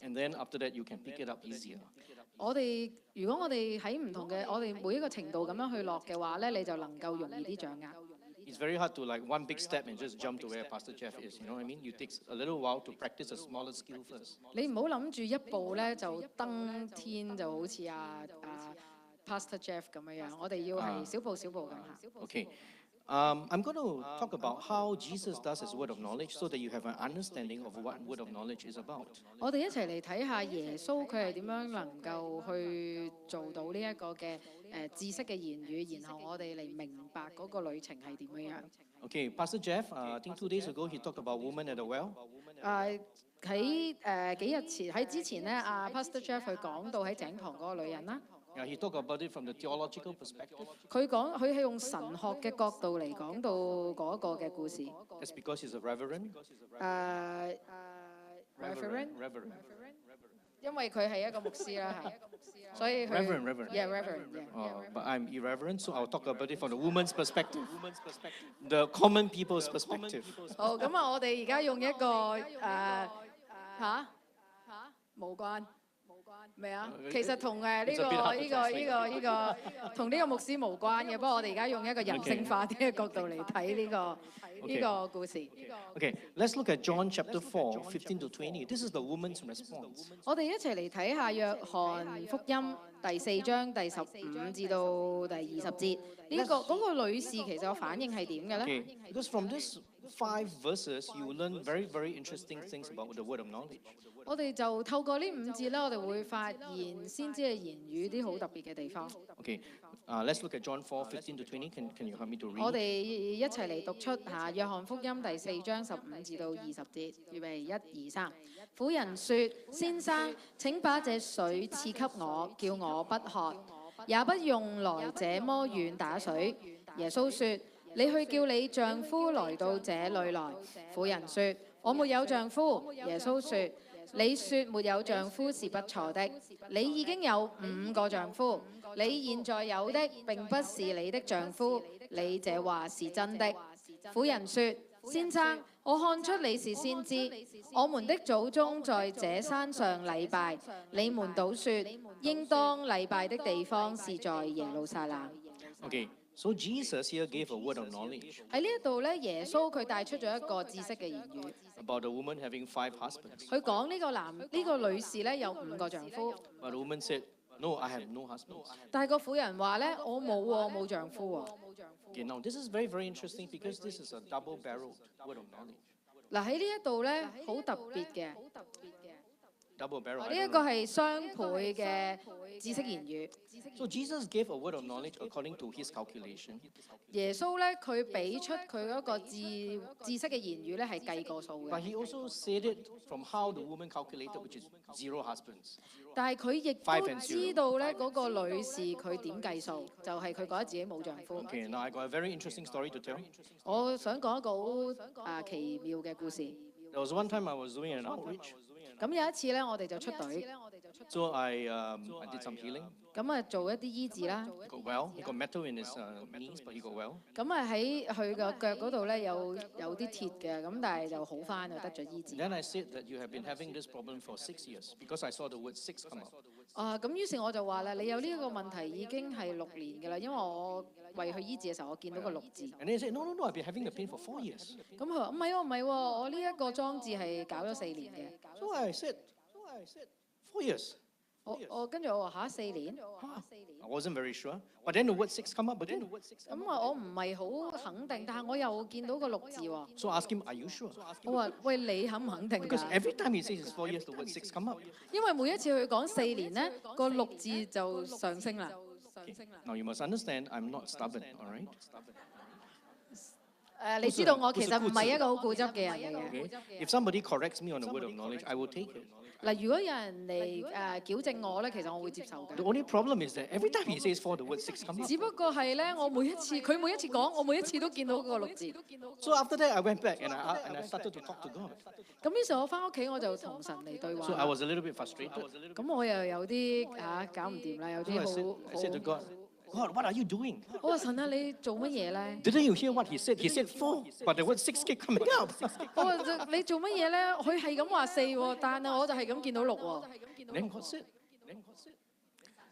And then after that, you can pick it up easier. 如果我哋喺唔同嘅，我哋每一個程度咁樣去落嘅話咧，你就能夠容易啲掌握。 It's very hard to like one big step and just jump to where Pastor Jeff is. You know what I mean? You take a little while to practice a smaller skill first. 你唔好諗住一步咧就登天，就好似Pastor Jeff 咁樣樣。我哋要係小步小步咁行。 Okay. I'm going to talk about how Jesus does his word of knowledge so that you have an understanding of what word of knowledge is about. 我哋一齊嚟睇下耶穌佢係點樣能夠去做到呢一個嘅知識嘅言語，然後我哋嚟明白嗰個旅程係點樣樣。Okay, Pastor Jeff, I think 2 days ago he talked about woman at the well. 喺幾日前喺之前咧，Pastor Jeff 佢講到喺井旁嗰個女人啦。Yeah, he talked about it from the theological perspective. 佢係用神學嘅角度嚟講到嗰個嘅故事。That's because he's a reverend. Reverend， 因為佢係一個牧師啦，係，所以佢 Reverend. Yeah, Reverend. But I'm irreverent, so I'll talk about it from the woman's perspective, the common people's perspective. 好，咁我哋而家用一個無關。未啊？其實同同呢個牧師無關嘅，不過我哋而家用一個人性化啲嘅角度嚟睇呢個故事。Okay, let's look at John chapter 4, 15 to 20. This is the woman's response. 我哋一齊嚟睇下約翰福音第4章第15至到第20節。嗰個女士其實個反應係點嘅咧？ Okay, because from these 5 verses, you will learn very, very interesting things about the word of knowledge. 我哋就透過呢5節咧，我哋會發現先知嘅言語啲好特別嘅地方。Okay, let's look at John 4, 15 to 20. Can you help me to 我 read? 哋一齊嚟讀出約翰福音第4章15至到20節，預備1、2、3。婦人說：先生，請把這水賜給我，叫我不渴，也不用來這麼遠打水。耶穌說：你去叫你丈夫來到這裏來。婦人說：我沒有丈夫。耶穌說：你說沒有丈夫是不錯的，你已經有5個丈夫，你現在有的並不是你的丈夫，你這話是真的。婦人說：先生，我看出你是先知，我們的祖宗在這山上禮拜，你們倒說應當禮拜的地方是在耶路撒冷。 Okay, so Jesus here gave a word of knowledge 喺呢一度咧，耶穌佢帶出咗一個知識嘅言語。 about the woman having 5 husbands. 佢講呢個女士咧有5個丈夫， But the woman said, no, I have no husbands. 但係個婦人話咧：我冇喎，我冇丈夫喎。 Okay, now this is very, very interesting because this is a double-barreled word of knowledge. 嗱喺呢一度咧好特別嘅， Double-barreled. 呢一個係雙倍嘅知識言語。 So Jesus gave a word of knowledge according to his calculation. 耶穌咧佢俾出佢嗰個知識嘅言語咧係計過數 But 嘅， he also said it from how the woman calculated, which is 0 husbands. 但係佢亦 5都 and 0知道咧嗰個女士佢點計數，就係佢覺得自己冇丈夫。 Okay, now I got a very interesting story to tell. 我想講一個好奇妙嘅故事。 There was one time I was doing an outreach. 咁有一次咧，我哋就出隊， So I did some healing. 咁做一啲醫治啦。 He got well. He got metal in his knees, but he got well. 咁喺佢個腳嗰度咧有啲鐵嘅，咁但係就好翻就得咗醫治。 Then I said that you have been having this problem for 6 years because I saw the word 6 come out. 咁於是我就話啦，你有呢一個問題已經係6年㗎啦，因為我為佢醫治嘅時候，我見到個6字。 And then he said, no, I've been having the pain for 4 years. 咁佢話唔係喎，我呢一個裝置係搞咗4年嘅。 So I said, 4 years. 跟住我話嚇4年， I wasn't very sure. But then the word 6 come up again. 咁我唔係好肯定，但係我又見到個6字喎。 So I asked him, are you sure? 我話喂，你肯唔肯定 Because 㗎？ every time he says it's 4 years, the word 6 come up. 因為每一次佢講4年咧，個6字就上升啦。 Now you must understand, I'm not stubborn, all right? 你知道我其實唔係一個好固執嘅人嚟嘅。 Okay? If somebody corrects me on a word of knowledge, I will take it. 嗱，如果有人嚟矯正我咧，其實我會接受 The 嘅。 only problem is that every time he says 4, the word 6 come up. 只不過係咧，佢每一次講，我每一次都見到嗰個6字。 So after that, I went back and I started to talk to God. 咁於是我翻屋企我就同神嚟對 So I 話。 was a little bit frustrated. 咁我又有啲搞唔掂啦，有 So I 啲 said to 好。 God, God, what are you doing? 我話神啊，你做乜嘢咧？ Didn't you hear what he said? He said 4, but the word 6 kept coming up. 我話你做乜嘢咧？佢係咁話4喎，但係我就係咁見到6喎。 Then God said,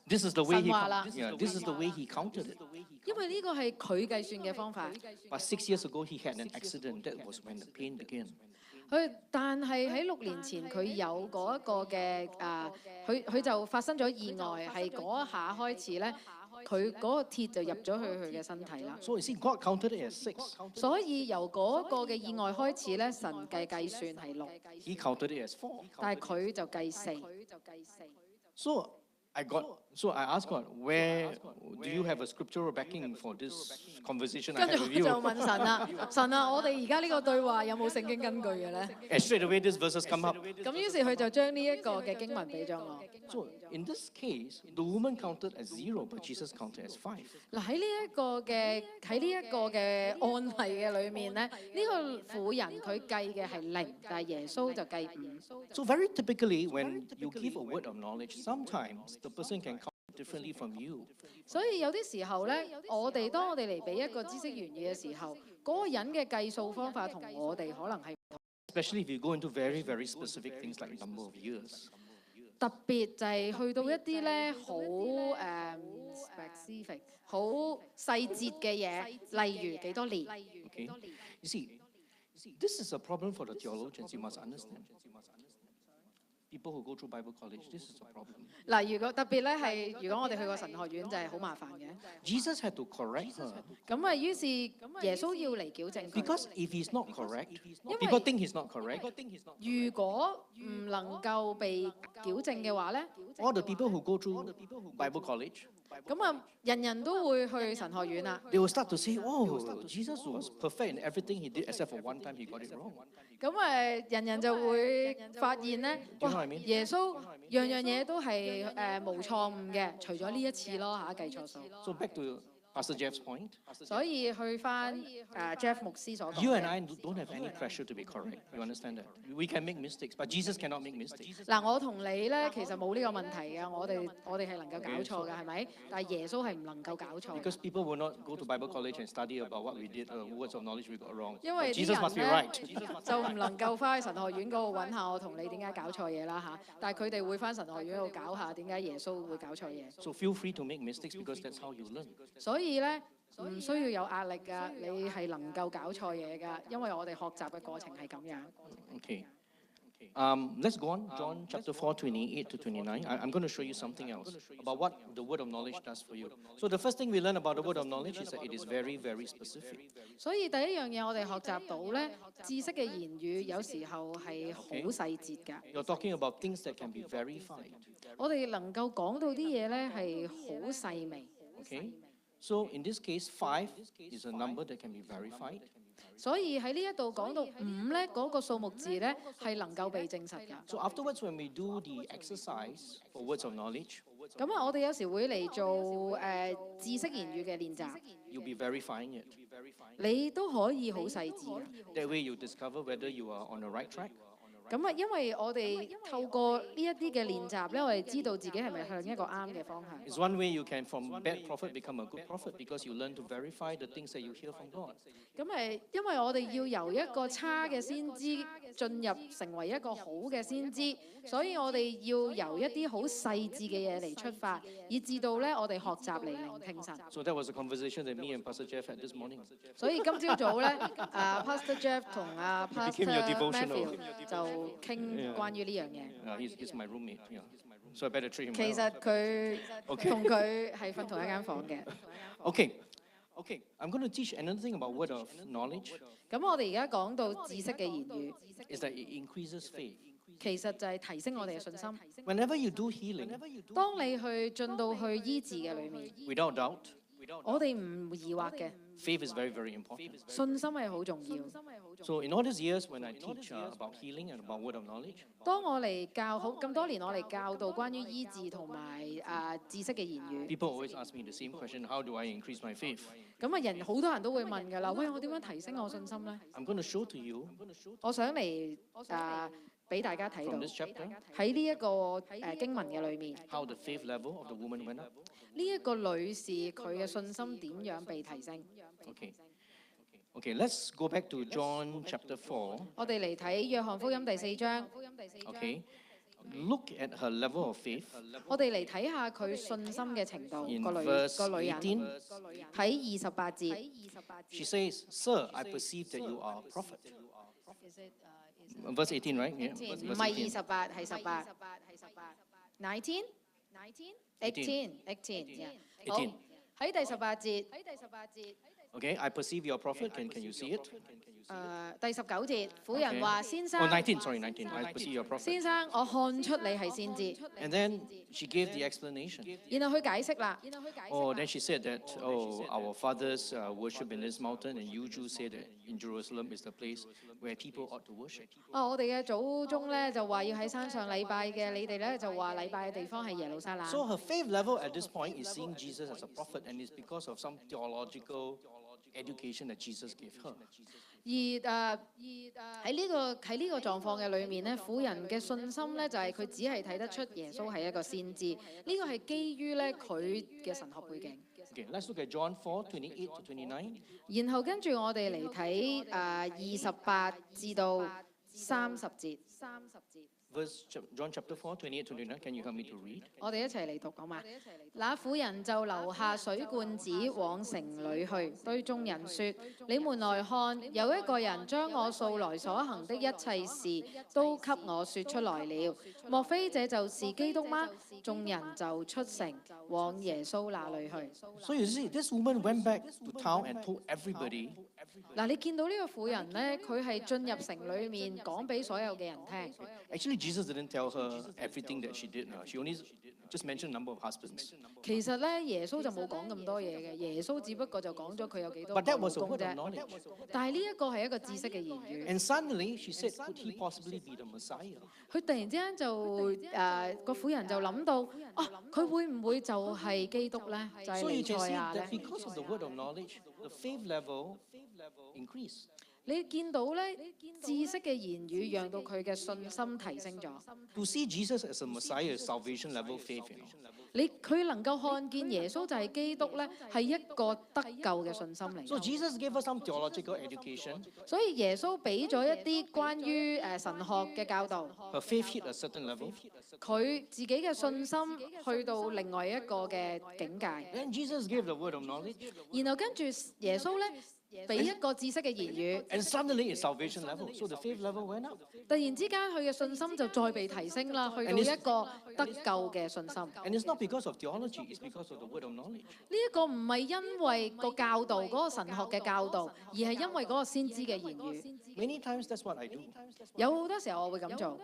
this is the way 神話啦。 this is the way he counted it. 因為呢個係佢計算嘅方法。 But 6 years ago, he had an accident. That was when the pain began. 但係喺6年前佢有嗰一個嘅佢就發生咗意外，係嗰一下開始咧，佢嗰個鐵就入咗去佢嘅身體啦。 So you see, God counted it as 6. 所以由嗰個嘅意外開始咧，神計算係6， He counted it as 4. 但係佢就計4。 So I asked God, where do you have a scriptural backing for this conversation I 跟 had 住 with 我就 you? 問神啦，神啊，我哋而家呢個對話有冇聖經根據嘅咧？ And straight away, these verses come up. 咁於是佢就將呢一個嘅經文俾咗我。 So in this case, the woman counted as 0, but Jesus counted as 5. 嗱喺呢一個嘅案例嘅裏面咧，呢個婦人佢計嘅係0，但係耶穌就計5。 So very typically, when you give a word of knowledge, sometimes the person can count differently from you. 所以有啲時候咧，當我哋嚟俾一個知識原語嘅時候，嗰個人嘅計數方法同我哋可能係 Especially if you go into very, very specific things like number of years. 特別就係去到一啲咧好specific、好細節嘅嘢，例如幾多年。 Okay? You see, this is a problem for the theologians, you must understand. People who go through Bible college, this is a problem. 嗱，如果特別咧係，如果我哋去過神學院就係好麻煩嘅。 Jesus had to correct her. 咁啊，於是耶穌要嚟矯正佢。 Because if he's not correct, 因為 people think he's not correct. 如果唔能夠被矯正嘅話咧， All the people who go through Bible college, 咁啊，人人都會去神學院啦。 they will start to say, oh, Jesus was perfect in everything he did, except for one time he got it wrong. 咁人人就會發現咧， Do you know what 哇 I！mean? 耶穌樣樣嘢都係無錯誤嘅，除咗呢一次咯嚇，計錯數。 So back to Pastor Jeff's point. 所以去翻Jeff 牧師所講 You 嘅 and I don't have any pressure to be correct. You understand that? We can make mistakes, but Jesus cannot make mistakes. 嗱，我同你咧其實冇呢個問題嘅，我哋係能夠搞錯嘅，係咪？但係耶穌係唔能夠搞錯嘅。 Because people will not go to Bible college and study about what we did, words of knowledge we got wrong. 因為 But 啲 Jesus must be 人 right. 咧就唔能夠翻去神學院嗰度揾下我同你點解搞錯嘢啦嚇，但係佢哋會翻神學院嗰度搞下點解耶穌會搞錯嘢。 So feel free to make mistakes because that's how you learn. 所以咧唔需要有壓力㗎，你係能夠搞錯嘢㗎，因為我哋學習嘅過程係咁樣。 Okay. Let's go on. John chapter 4, 28 to 29. I'm going to show you something else about what the word of knowledge does for you. So the first thing we learn about the word of knowledge is that it is very, very specific. 所以第一樣嘢我哋學習到咧，知識嘅言語有時候係好細節㗎。 You're talking about things that can be verified. 我哋能夠講到啲嘢咧係好細微。 Okay? So in this case, 5 is a number that can be verified. 所以喺呢一度講到5咧，嗰個數目字咧係能夠被證實㗎。 So afterwards, when we do the exercise for words of knowledge, 咁啊，我哋有時會嚟做知識言語嘅練習， you'll be verifying it. 你都可以好細緻㗎。 That way you discover whether you are on the right track. 咁啊，因為我哋透過呢一啲嘅練習咧，我哋知道自己係咪向一個啱嘅方向。 It's one way you can, from bad prophet, become a good prophet because you learn to verify the things that you hear from God. 咁因為我哋要由一個差嘅先知進入成為一個好嘅先知，所以我哋要由一啲好細緻嘅嘢嚟出發，以至到咧我哋學習嚟聆聽神。 So that was a conversation that me and Pastor Jeff had this morning. 所以今朝早咧，Pastor Jeff 同became your Pastor devotional. Matthew 就傾關於呢樣嘢。He's my roommate. Yeah. So I better treat him 其 well. 實佢 Okay. 同佢係瞓同一間房嘅。 Okay. I'm going to teach another thing about word of knowledge 咁我哋而家講到知識嘅言語， is that it increases faith. 其實就係提升我哋嘅信心。 Whenever you do healing, 當你去進到去醫治嘅裏面， without doubt, 我哋唔疑惑嘅， faith is very, very important. 信心係好重要。 So in all these years when I teach about healing and about word of knowledge, 當我嚟教好咁多年，我嚟教導關於醫治同埋知識嘅言語。 people always ask me the same question, how do I increase my faith? 咁啊，好多人都會問㗎啦，喂，我點樣提升我信心咧？ I'm going to show to you 我想嚟俾大家睇到 from this chapter 喺呢一個經文嘅裏面， how the faith level of the woman went up. 呢一個女士佢嘅信心點樣被提升？ Okay, let's go back to John chapter 4. 我哋嚟睇約翰福音第4章， Okay, look at her level of faith 我哋嚟睇下佢信心嘅程度。 in 個 verse 女人 18. 喺28節， She says, Sir, I perceive that you are a prophet. Verse 18, right? Yeah, 唔 verse 係 18. 28，係18。19，18，18，yeah。好，喺第18節， Okay, I perceive your prophet. Can you see it? 第19節，婦人話：先 Oh, 生， 19. I perceive your prophet. 先生，我看出你係先知。 And then she gave the explanation. 然後佢解釋啦， Oh, then she said that, oh, our fathers worship in this mountain, and you Jews say that in Jerusalem is the place where people ought to worship. 我哋嘅祖宗咧就話要喺山上禮拜嘅，你哋咧就話禮拜嘅地方係耶路撒冷。 So her faith level at this point is seeing Jesus as a prophet, and it's because of some theological education that Jesus gave her. 喺呢個狀況嘅裏面咧，婦人嘅信心咧就係佢只係睇得出耶穌係一個先知，呢個係基於咧佢嘅神學背景。 Okay, let's look at John 4:28 to 29. 然後跟住我哋嚟睇28至到30節。 John chapter 4:28 to 29. Can you help me to read? 我哋一齊嚟讀好嘛？那婦人就留下水罐子往城裏去，對眾人說：你們來看，有一個人將我素來所行的一切事都給我說出來了。莫非這就是基督嗎？眾人就出城往耶穌那裏去。 So you see, this woman went back to town and told everybody. 嗱，你見到呢個婦人咧，佢係進入城裏面講俾所有嘅人聽。 Actually, Jesus didn't tell her everything that she did. She only just mentioned a number of husbands. 其實咧，耶穌就冇講咁多嘢嘅，耶穌只不過就講咗佢有幾多 But that 個 was a 老公 word of 啫。 knowledge. 但係呢一個係一個知識嘅言語。 And suddenly she said, could he possibly be the Messiah? 佢突然之間就個婦人就諗到，佢會唔會就係基督咧？就係 So you 彌 can 賽 see 亞 that 咧？ because of the word of knowledge, the faith level increased. 你見到咧，知識嘅言語讓到佢嘅信心提升咗。 To see Jesus as a Messiah is salvation level faith, you know. 佢能夠看見耶穌就係基督咧，係一個得救嘅信心嚟 So 嘅。 Jesus gave us some theological education. 所以耶穌俾咗一啲關於神學嘅教導， Her faith hit a certain level. 佢自己嘅信心去到另外一個嘅境界。 Then Jesus gave the word of knowledge. 然後跟住耶穌咧俾一個知識嘅言語。 And suddenly it's salvation level. So the faith level went up. 突然之間，佢嘅信心就再被提升啦，去到一個得救嘅信心。呢 And it's not because of theology, it's because of the word of knowledge. 一個唔係因為個教導嗰個神學嘅教導，而係因為嗰個先知嘅言語。 Many times that's what I do. 有好多時候我會咁做。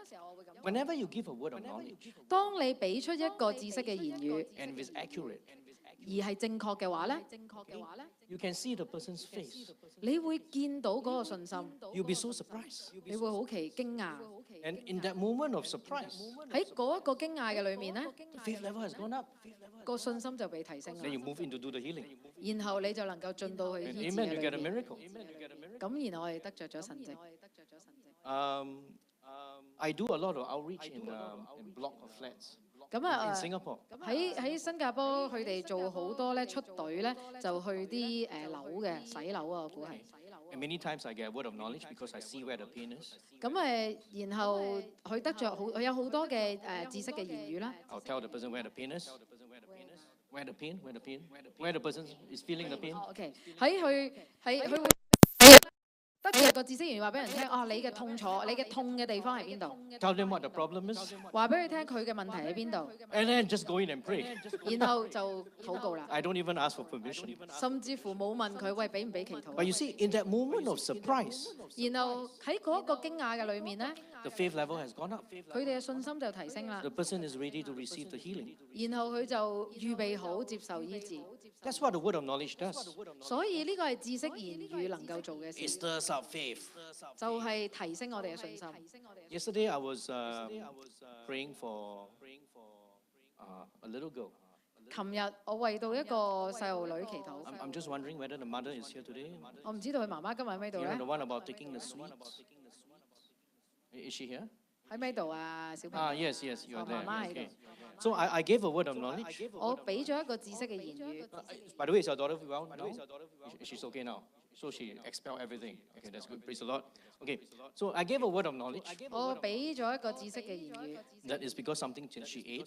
Whenever you give a word of knowledge 當你俾出一個知識嘅言語， and if it's accurate, 而係正確嘅話咧， you can see the person's face. 你會見到嗰個信心， You'll be so surprised. 你會好奇驚訝。 And in that moment of surprise, 喺嗰一個驚訝嘅裏面咧， the faith level has gone up. 個信心就被提升 Then you 啦。 move in to do the healing. 然後你就能夠進到去 And 醫治 amen, you 嘅 get a 裏面。 miracle. 咁然後我哋得着咗神蹟。 I do a lot of outreach in block of flats 咁 in 啊 Singapore. 喺新加坡，佢哋做好多咧出隊咧，就去啲樓嘅洗樓啊，我估係。 And many times I get a word of knowledge because I see where the pain is. 咁然後佢得着佢有好多嘅知識嘅言語啦。 I'll tell the person where the pain is. Where the pain? Where the person is feeling the pain. OK，喺佢會得着個知識言語話俾人聽，你嘅痛楚，你嘅痛嘅地方喺邊度？ Tell them what the problem is. 話俾佢聽佢嘅問題喺邊度， And then just go in and pray. 然後就禱告啦。 I don't even ask for permission. 甚至乎冇問佢喂俾唔俾祈 But 禱。 you see, in that moment of surprise, 然後喺嗰一個驚訝嘅裏面咧， the faith level has gone up. 佢哋嘅信心就提升啦。 The person is ready to receive the healing. 然後佢就預備好接受醫治。 That's what the word of knowledge does. 所以呢個係知識言語能夠做嘅 It 事， stirs up faith. 就係提升我哋嘅信心。 Yesterday I was praying for a little girl. 琴日我為到一個細路女祈禱， I'm just wondering whether the mother is here today. 我唔知道佢媽媽今日喺咩度 You know the 咧？ one about taking the sweets. Is she here? 喺咩度啊，小朋 Ah, 友？ yes, yes, you're 我 there. 媽媽喺 Okay. 度。 So I gave a word of knowledge. 我俾咗一個知識嘅言語。 By the way, is your daughter well now? She's okay now. So she expelled everything. Okay, that's good. Praise the Lord. Okay, so I gave a word of knowledge. 我俾咗一個知識嘅言語， That is because something she ate,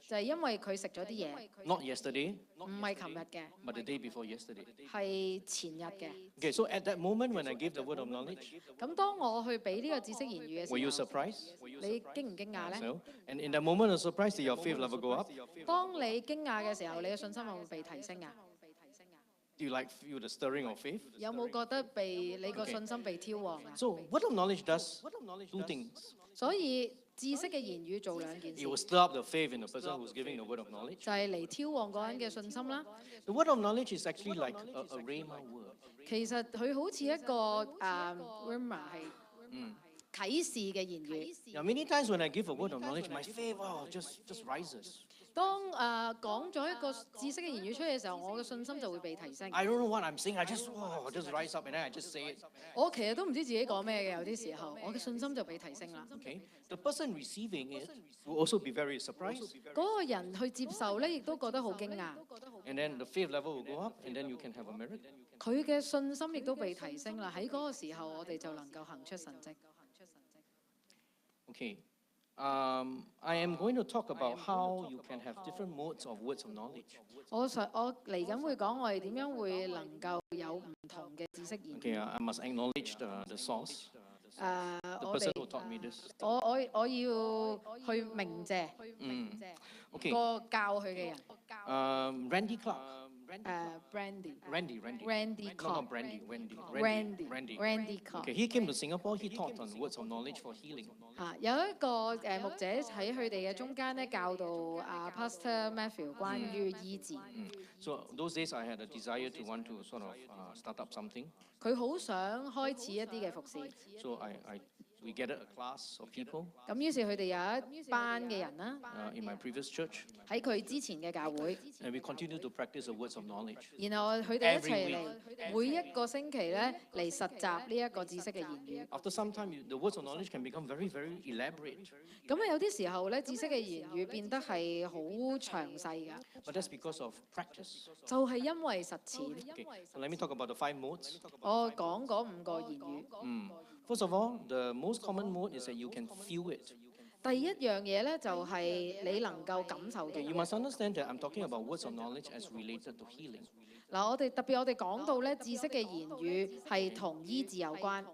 就係因為佢食咗啲嘢， not yesterday, 唔係琴日嘅， but the day before yesterday. 係前日嘅。 Okay, so at that moment when I gave the word of knowledge, 咁當我去俾呢個知識言語 were you 嘅時候， surprised? 你驚唔驚訝咧？ So, and in that moment of surprise, did your faith level go up? 當你驚訝嘅時候，你嘅信心係會被提升啊！ Do you like feel the stirring of faith? 有冇覺得你個信心被挑旺啊？ So word of knowledge does two things. 所以知識嘅言語做兩件 It will 事， stir up the faith in the person who's giving the word of knowledge. 就係嚟挑旺嗰人嘅信心啦。 The word of knowledge is actually like a rhema word. 其實佢好似一個rhema 係啟示嘅言語。 Now, many times when I give a word of knowledge, my faith just rises. 當講咗一個知識嘅言語出嚟嘅時候，我嘅信心就會被提升。 I don't know what I'm saying. I just rise up and then I just say it. 我其實都唔知自己講咩嘅，有啲時候我嘅信心就被提升啦。 Okay. The person receiving it will also be very surprised. 嗰個人去接受咧，亦都覺得好驚訝。 And then the faith level will go up, and then you can have a miracle. 佢嘅信心亦都被提升啦。喺嗰個時候，我哋就能夠行出神蹟。 Okay. I am going to talk about how you can have different modes of words of knowledge. 我嚟緊會講我哋點樣會能夠有唔同嘅知識言語。 Okay, I must acknowledge the source, the 我 person 哋 who taught me this. 我要去鳴謝 Okay. 個教佢嘅人。 Randy Clark. Brandy Randy Clark Not Brandy, Randy. Randy Clark Okay, he came to Singapore. He taught on words of knowledge for healing. 有一個牧者喺佢哋嘅中間咧教導Pastor Matthew 關於醫治。 So those days I had a desire to want to sort of start up something. 佢好想開始一啲嘅服侍， So we gathered a class of people 咁於是佢哋有一班嘅人啦， in my previous church, 喺佢之前嘅教會， and we continued to practice the words of knowledge. 然後佢哋一齊嚟每一個星期咧嚟實習呢一個知識嘅言語。 After some time, the words of knowledge can become very, very elaborate. 咁有啲時候咧，知識嘅言語變得係好詳細㗎， But that's because of practice. 就係因為實踐。 Okay, so let me talk about the 5 modes. 我講嗰5個言語。 First of all, the most common mode is that you can feel it. 第一樣嘢咧就係你能夠感受到 Okay, you 嘅。 must understand that I'm talking about words of knowledge as related to healing. 嗱，我哋講到咧知識嘅言語係同醫治有關。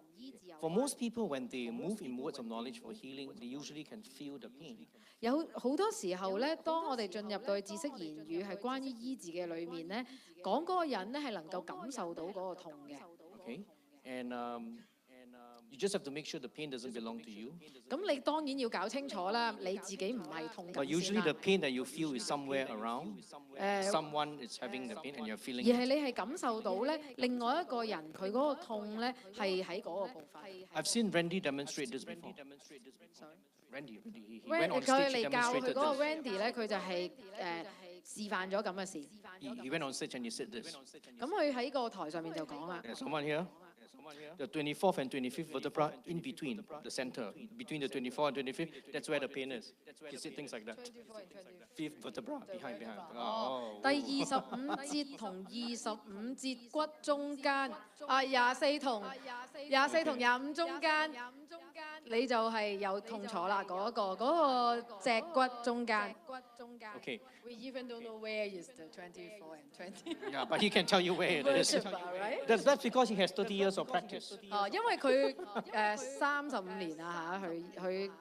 For most people, when they move in words of knowledge for healing, they usually can feel the pain. 有好多時候咧，當我哋進入到知識言語係關於醫治嘅裏面咧，講嗰個人咧係能夠感受到嗰個痛嘅。 Okay, and you just have to make sure the pain doesn't belong to you. 咁你當然要搞清楚啦，你自己唔係痛 But 緊先 usually 啦 the pain that you feel is somewhere around. 誒 Someone is having the pain and you're 而 feeling 係 it. 你係感受到咧，另外一個人佢嗰個痛咧係喺嗰個部分。 I've seen Randy demonstrate this before. Randy, he went on 佢 stage 嚟 and 教佢 demonstrated 嗰個 this. Randy 咧，佢就係示範咗咁嘅事。 He went on stage and he said this. 咁佢喺個台上面就講啦。 There's someone here. The 24th and 25th vertebra in between, the center, between the 24th and 25th, that's where the pain is. He said things like that. 5th vertebra, behind. 第25節同25節骨中間，24同25中間，你就係有痛楚啦。嗰個脊骨中間。 Okay. We even don't know where is the 24 and 20. Yeah, but he can tell you where it is. Right? That's because he has 30 years of practice. 因為佢35年啦嚇，佢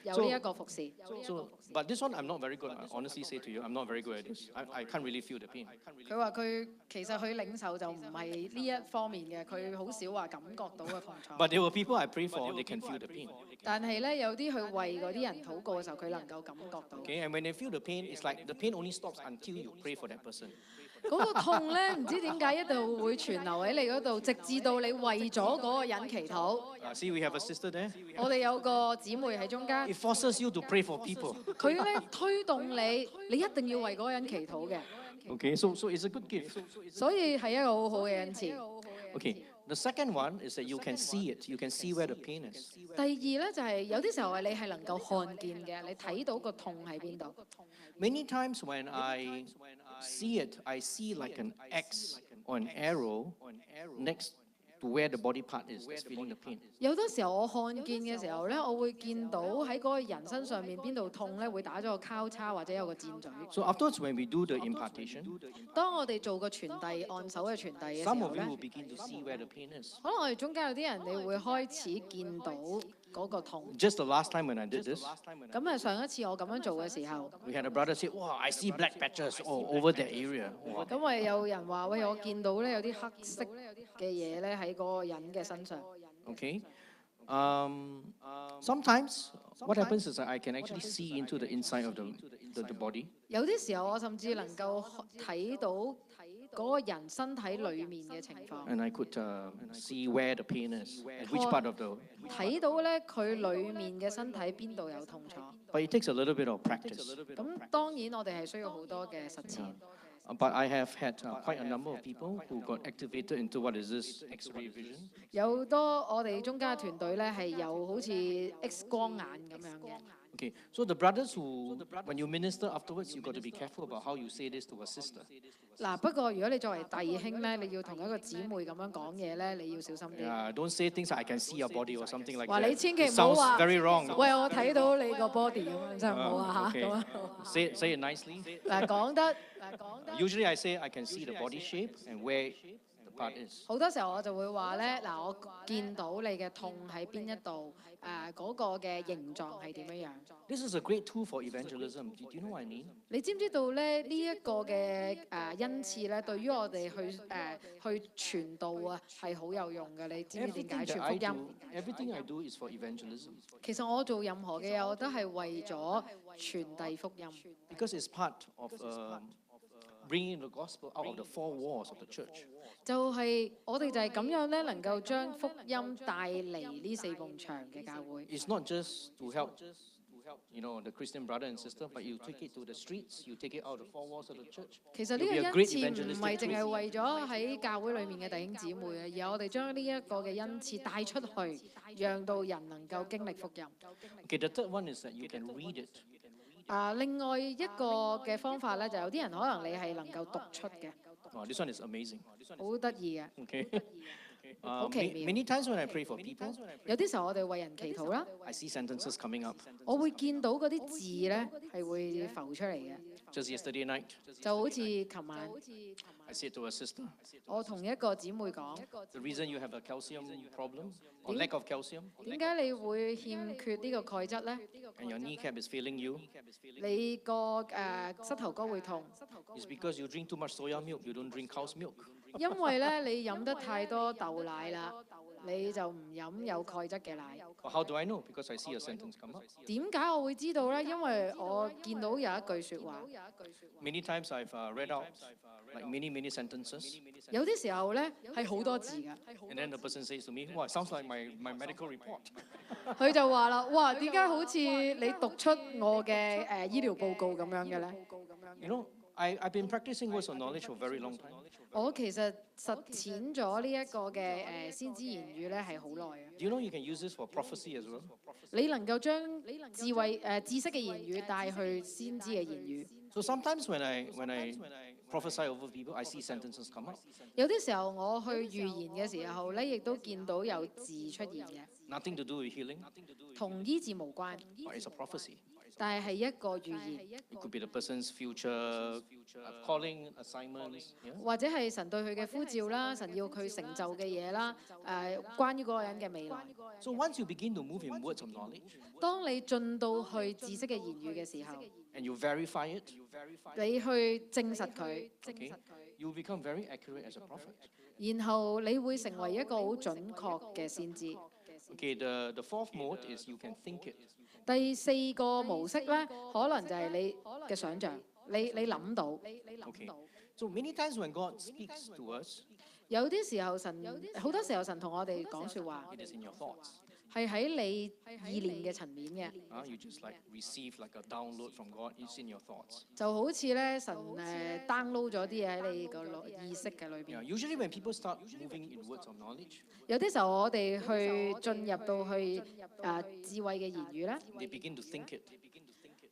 有呢一個服侍。 So, but this one I'm not very good. I honestly say to you, I'm not very good at this. I can't really feel the pain. 佢話其實佢領受就唔係呢一方面嘅，佢好少話感覺到嘅痛楚。 But there were people I pray for, they can feel the pain. 但係咧，有啲去為嗰啲人禱告嘅時候，佢能夠感覺到。 Okay, and when they feel the pain, it's like the pain only stops until you pray for that person. 嗰個痛咧，唔知點解一度會存留喺你嗰度，直至到你為咗嗰個人祈禱。See, we have a sister there. 我哋有個姊妹喺中間， It forces you to pray for people. 佢咧推動你，你一定要為嗰個人祈禱嘅， Okay, so it's a good gift. 所以係一個好好嘅恩賜。 Okay, the second one is that you can see it. You can see where the pain is. 第二咧就係有啲時候係你係能夠看見嘅，你睇到個痛喺邊度。 Many times when I see it, I see like an X or an arrow next to where the body part is that's feeling the pain. 有多時候我看見嘅時候咧，我會見到喺嗰個人身上面邊度痛咧，會打咗個交叉或者有個箭嘴。 So afterwards, when we do the impartation, 當我哋做個傳遞按手嘅傳遞嘅時 some 候 of you 咧， will begin to see where the pain is. 可能我哋中間有啲人你會開始見到嗰個痛。 Just the last time when I did this, 咁啊，上一次我咁樣做嘅時候， we had a brother say, "Wow, I see black patches all over that area." Wow. 咁啊有人話喂，我見到咧有啲黑色嘅嘢咧喺嗰個人嘅身上。 Okay. Sometimes what happens is that I can actually see into the inside of the body. 有啲時候我甚至能夠睇到嗰個人身體裡面嘅情況， And I could see where the pain is, and which part of the. 睇到咧佢裡面嘅身體邊度有痛楚。 But it takes a little bit of practice. 咁當然我哋係需要好多嘅實踐。 But I have had quite a number of people who got activated into what is this X-ray vision. 有多我哋中間嘅團隊咧係有好似 X 光眼咁樣嘅。 Okay, so the brothers who, when you minister afterwards, you got to be careful about how you say this to a sister. 嗱，不過如果你作為弟兄咧，你要同一個姊妹咁樣講嘢咧，你要小心啲。 Don't say things like I can see your body or something like 話 that. 你千祈 It 唔好 sounds 話 very wrong. 喂，我睇到你個 body 咁樣，真係唔好啊嚇 Okay. 咁啊。 Say it nicely. 嗱，講得 Usually I say I can see the body shape and where the part is. 好多時候我就會話咧，嗱，我見到你嘅痛喺邊一度，嗰個嘅形狀係點樣樣。 This is a great tool for evangelism. Do you know what I mean? 你知唔知道咧？呢一個嘅恩賜咧，對於我哋去傳道啊係好有用嘅。你知唔知點解 Everything that 傳 I 福 do, 音？ everything I do is for evangelism 其實我做任何嘅嘢，我都係為咗傳遞福音， because it's part of bringing the gospel out of the four walls of the church. 就係我哋就係咁樣咧，能夠將福音帶嚟呢四埲牆嘅教會。 It's not just to help, the Christian brother and sister, but you take it to the streets, you take it out of the four walls of the church. 其實呢 You'll 個 be a 恩 great 賜唔係 evangelistic 淨係 tool. 為咗喺教會裡面嘅弟兄姊妹啊，而係我哋將呢一個嘅恩賜帶出去，讓到人能夠經歷福音。 Okay, the third one is that you can read it. 另外一個嘅方法咧，就有啲人可能你係能夠讀出嘅， Oh, this one is amazing. 好得意嘅。 Okay. Okay, Many times when I pray for people, 有啲時候我哋為人祈禱啦， I see sentences coming up. 我會見到嗰啲字咧係會浮出嚟嘅， Just yesterday night, 就好似琴晚 I said to a sister, 我同一個姊妹講， the reason you have a calcium problem or lack of calcium 點解你會欠缺呢個鈣質咧？ and your kneecap is failing you 你個膝頭哥會痛， is because you drink too much soya milk, you don't drink cow's milk. 因為咧你飲得太多豆奶啦，你就唔飲有鈣質嘅奶。 But how do I know? Because I see a sentence come up. 點解我會知道咧？因為我見到有一句説話， Many times I've read out like many sentences, 有啲時候咧係好多字㗎。 and then the person says to me, "Wow, it sounds like my medical report." 佢就話啦：哇，點解好似你讀出我嘅醫療報告咁樣嘅咧？ You know, I've been practicing words of knowledge for a very long time. 我其實實踐咗呢一個嘅先知言語咧係好耐嘅。 Do you know you can use this for prophecy as well? 你能夠將智慧知識嘅言語帶去先知嘅言語。 So sometimes when I prophesy over people, I see sentences come up. 有啲時候我去預言嘅時候咧，亦都見到有字出現嘅， Nothing to do with healing, 同醫治無關， but it's a prophecy. 但係係一個預言， It could be the person's future calling, assignments. Yeah? 或者係神對佢嘅呼召啦，神要佢成就嘅嘢啦，關於嗰個人嘅未來。 So once you begin to move in words of knowledge 當你進到去知識嘅言語嘅時候， and you verify it, 你去證實佢， okay, you will become very accurate as a prophet. 然後你會成為一個好準確嘅先知。 Okay, the fourth mode is you can think it. 第四個模式咧，可能就係你嘅想像，你諗到。 Okay. So many times when God speaks to us, 有啲時候好多時候神同我哋講説話， it is in your thoughts. 係喺你意念嘅層面嘅， You just like receive like a download from God. It's in your thoughts. 就好似咧神download 咗啲嘢喺你個意識嘅裏 Yeah, 邊。 usually when people start moving in words of knowledge, 有啲時候我哋去進入到去智慧嘅言語咧， they begin to think it.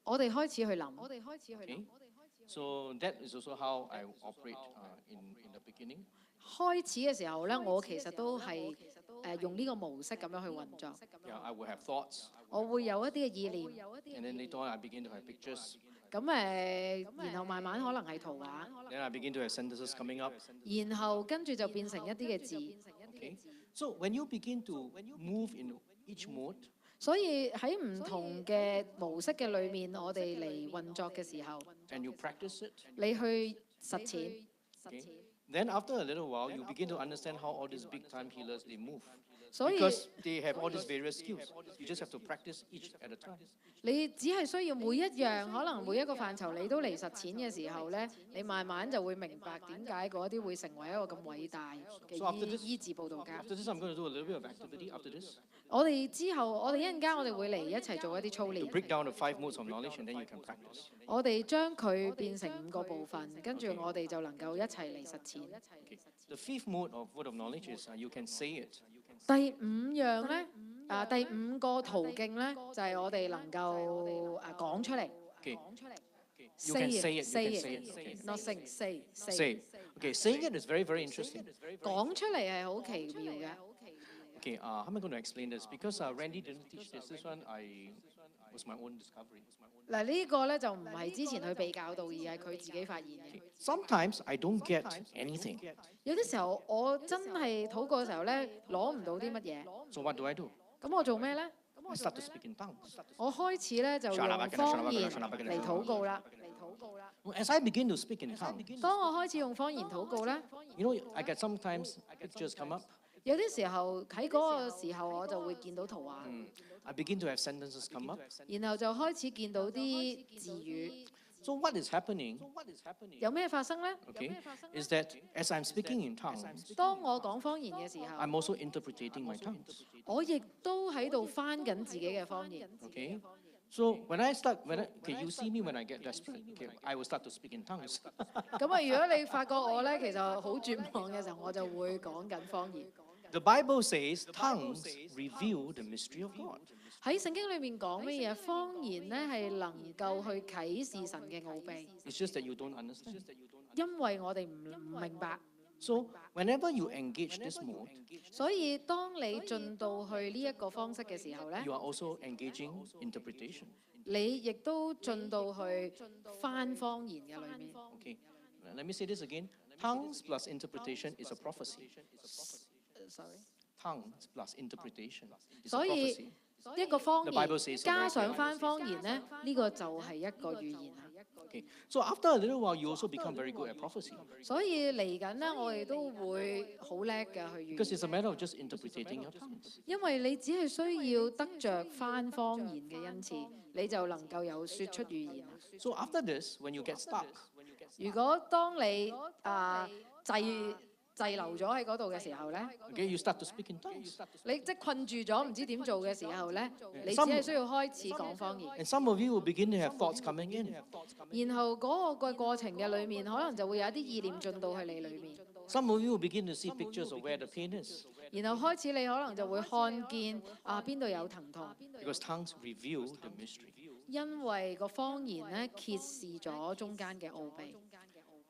我哋開始去諗。 Okay? So that is also how I operate in the beginning. 開始嘅時候咧，我其實都係用呢個模式咁樣去運作。 Yeah, I will have thoughts, 我會有一啲嘅意念， and then later on I begin to have pictures. 咁然後慢慢可能係圖畫， Then I begin to have sentences coming up. 然後跟住就變成一啲嘅字。 Okay? So when you begin to move in each mode, 所以喺唔同嘅模式嘅裏面，我哋嚟運作嘅時候， and you practice it. 你去實踐。 Okay. Then after a little while, you begin to understand how all these big time healers they move. 所以 Because they have all these various skills. You just have to practice each at a time. 你只係需要每一樣，可能每一個範疇你都嚟實踐嘅時候咧，你慢慢就會明白點解嗰啲會成為一個咁偉大 So after 嘅 this- 醫治佈道家。 After this, I'm going to do a little bit of activity after this 我哋之後，我哋一陣間我哋會嚟一齊做一啲操 to 練。 break down the 5 modes of knowledge, and then you can practice. 我哋將佢變成5個部分，跟住我哋就能夠一齊嚟實踐。 Okay. The 5th mode of word of knowledge is you can say it. 第5樣咧，第5個途徑咧，就係我哋能夠講出嚟。 Okay. You can say it. You can say it. Okay. not sing, say. Say. Okay. Saying it is very, very interesting. 講出嚟係好奇妙嘅。 Okay. How am I going to explain this? Because Randy didn't teach this. This one was my own discovery. 嗱，呢個咧就唔係之前佢被教導，而係佢自己發現嘅。 Sometimes I don't get anything. 有啲時候我真係禱告嘅時候咧，攞唔到啲乜嘢， So what do I do? 咁我做咩咧？ I start to speak in tongues. 我開始咧就用方言嚟禱告啦。 As I begin to speak in tongues, 當我開始用方言禱告咧， you know, I get sometimes pictures come up. 有啲時候喺嗰個時候我就會見到圖畫， I begin to have sentences come up. 然後就開始見到啲字語。 So what is happening, 有咩發生咧？ okay, is that as I'm speaking in tongues, 當我講方言嘅時候， I'm also interpreting my tongues. 我亦都喺度翻緊自己嘅方言。 Okay? So okay, you see me when I get desperate, okay, I will start to speak in tongues. 咁啊，如果你發覺我咧其實好絕望嘅時候，我就會講緊方言。 The Bible says tongues reveal the mystery of God. 喺聖經裏面講乜嘢？方言咧係能夠去啟示神嘅奧秘， It's just that you don't understand. 因為我哋唔明白。 So whenever you engage this mode, 所以當你進到去呢一個方式嘅時候咧， you are also engaging interpretation. 你亦都進到去翻方言嘅裏面。 Okay, let me say this again. Tongues plus interpretation is a prophecy. Sorry， Tongues plus interpretation is a 所以 prophecy. 一個方 The Bible says 言 so. 加上翻方言咧，呢個就係一個語言啦。 Okay, so after a little while, you also become very good at prophecy 所以嚟緊咧，我哋都會好叻嘅去預 because 言， it's a matter of just interpreting your tongues. 因為你只係需要得着翻方言嘅恩賜，你就能夠有説出語言啦。 So after this, when you get stuck, 如果當你滯留咗喺嗰度嘅時候咧， okay, you start to speak in tongues. 你即係困住咗，唔知點做嘅時候咧，你只係需要開始講方言， And some of you will begin to have thoughts coming in. 然後嗰個嘅過程嘅裏面，可能就會有一啲意念進到去你裏面， Some of you will begin to see pictures of where the pain is 然後開始你可能就會看見邊度有疼痛， because tongues reveal the mystery. 因為個方言咧揭示咗中間嘅奧秘。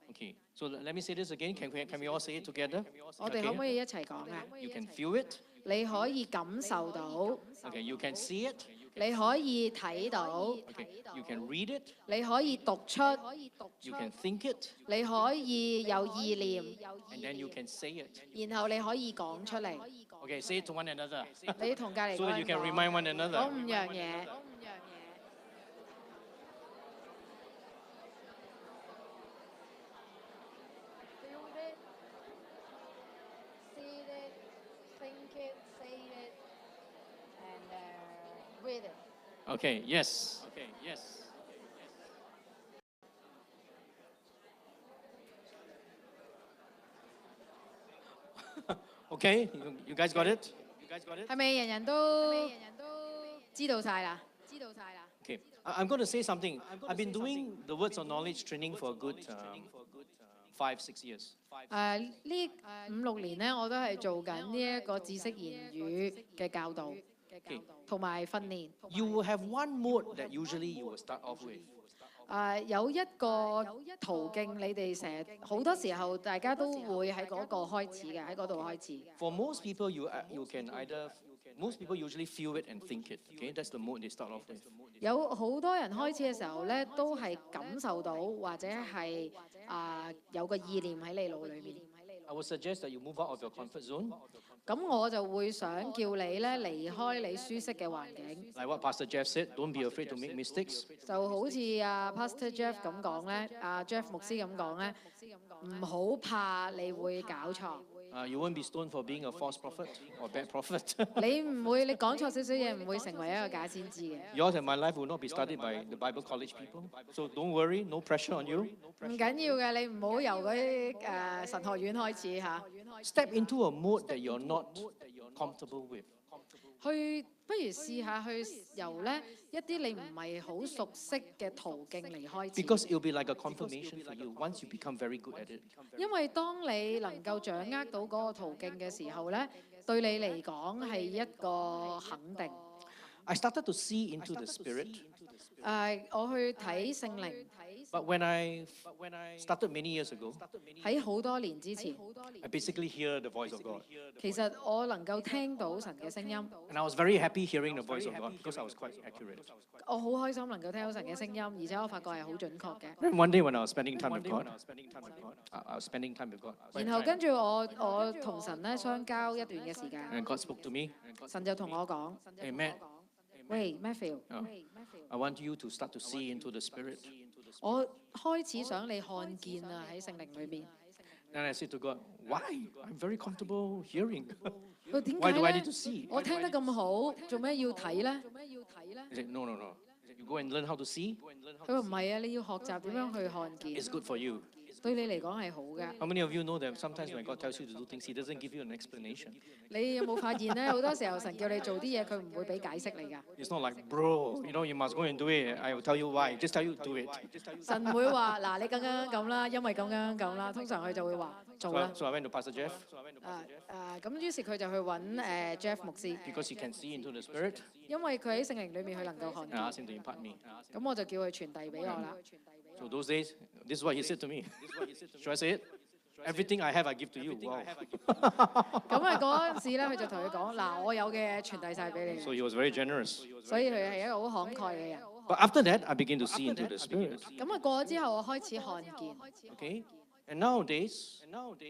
Okay, so let me say this again. Can we all say it together? 我哋可唔可以一齊講啊？ You can feel it. 你可以感受到， Okay, you can see it. 你可以睇到， Okay, you can read it. 你可以讀出， You can think it. 你可以有意念， And then you can say it. 然後你可以講出嚟。 Okay, say it to one another 你同隔離 so 嗰 that you 人 can 講 remind one another. 嗰5樣嘢。 Okay, yes. Okay, yes. Okay, you guys got it? You guys got it? 係咪人人都知道晒啦？ Okay, I'm going to say something. I've been doing the words of knowledge training for a good 5-6 years. 呢5-6年咧，我都係做緊呢一個知識言語嘅教導同埋訓練。 You will have one mode that usually you will start off with. 有一個途徑，你哋成日好多時候大家都會喺嗰個開始嘅，喺嗰度開始。 For most people, you can either, most people usually feel it and think it. Okay, that's the mode they start off with. 有好多人開始嘅時候咧，都係感受到或者係有個意念喺你腦裏面。I would suggest that you move out of your comfort zone. 咁我就會想叫你咧離開你舒適嘅環境， Like what Pastor Jeff said, don't be afraid to make mistakes. 就好似阿 Pastor Jeff 咁講咧，阿 Jeff 牧師咁講咧，唔好怕你會搞錯， You won't be stoned for being a false prophet or bad prophet. 你唔會你講錯少少嘢唔會成為一個假先知嘅。 Yours and my life will not be studied by the Bible college people. So don't worry, no pressure on you. 唔緊要嘅，你唔好由嗰啲神學院開始嚇， Step into a mode that you're not comfortable with. 不如試下去由咧一啲你唔係好熟悉嘅途徑嚟開始。 Because it'll be like a confirmation for you once you become very good at it. 因為當你能夠掌握到嗰個途徑嘅時候咧，對你嚟講係一個肯定。 I started to see into the Spirit, 我去睇聖靈， but when I started many years ago, 喺好多年之前， I basically hear the voice of God. 其實我能夠聽到神嘅聲音， And I was very happy hearing the voice of God because I was quite accurate. 我好開心能夠聽到神嘅聲音，而且我發覺係好準確嘅。 And one day when I was spending time with God, I was spending time with God. 然後跟住我同神咧相交一段嘅時間， And God spoke to me, 神就同我講： hey Matt, 喂 Matthew， I want you to start to see into the Spirit. 我開始想你看見啊喺聖靈裏邊。 And I said to God, why? I'm very comfortable hearing. 佢點 Why 解 do I 咧 need to see?？我聽得咁好，做咩要睇咧？ He said, no, no, no. You go and learn how to see. 佢話唔係啊，你要學習點樣去看見， It's good for you. 對你嚟講係好嘅。 How many of you know that sometimes when God tells you to do things, He doesn't give you an explanation? 你有冇發現咧？好多時候神叫你做啲嘢，佢唔會俾解釋你㗎。 It's not like, bro, you must go and do it. I will tell you why. Just tell you to do it. 神唔會話嗱，你咁樣咁啦，因為咁樣咁啦。通常佢就會話做啦。 So I went to Pastor Jeff 咁於是佢就去揾Jeff 牧師， because he can see into the Spirit 因為佢喺聖靈裏面佢能夠看 and I 見。 asked him to impart me. 咁我就叫佢傳遞俾我啦。 So those days, this is what he said to me. Should I say it? Everything I have, I give to you. Wow. 咁嗰陣時咧，佢就同佢講嗱，我有嘅傳遞晒俾 So 你。 he was very generous. 所以佢係一個好慷慨嘅人。 But after that, I began to see into the Spirit. 咁過咗之後，我開始看見。 Okay? And nowadays,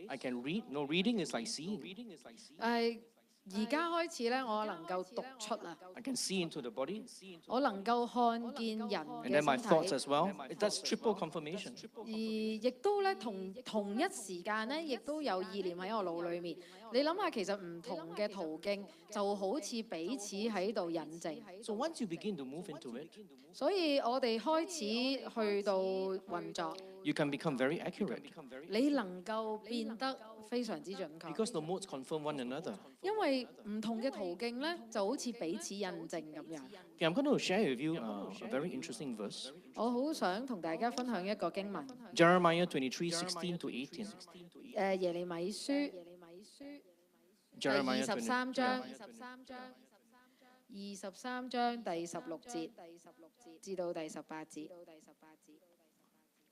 I can read. No, reading is like seeing. 而家開始咧，我能夠讀出啊， I can see into the body. 我能夠看見人 And then my 嘅 thoughts 身 as well. That's triple confirmation. 體，而亦都咧同一時間咧，亦都有意念喺我腦裏面。你諗下，其實唔同嘅途徑就好似彼此喺度印證。 So once you begin to move into it, 所以我哋開始去到運作， you can become very accurate 你能夠變得非常之準確， because the modes confirm one another. 因為唔同嘅途徑咧就好似彼此印證咁樣。 Okay, I'm going to share with you a very interesting verse. 我好想同大家分享一個經文， Jeremiah 23:16 to 18. 耶利米書第 Jeremiah 23 20. 章 Yeah.23章第16節至到第18節。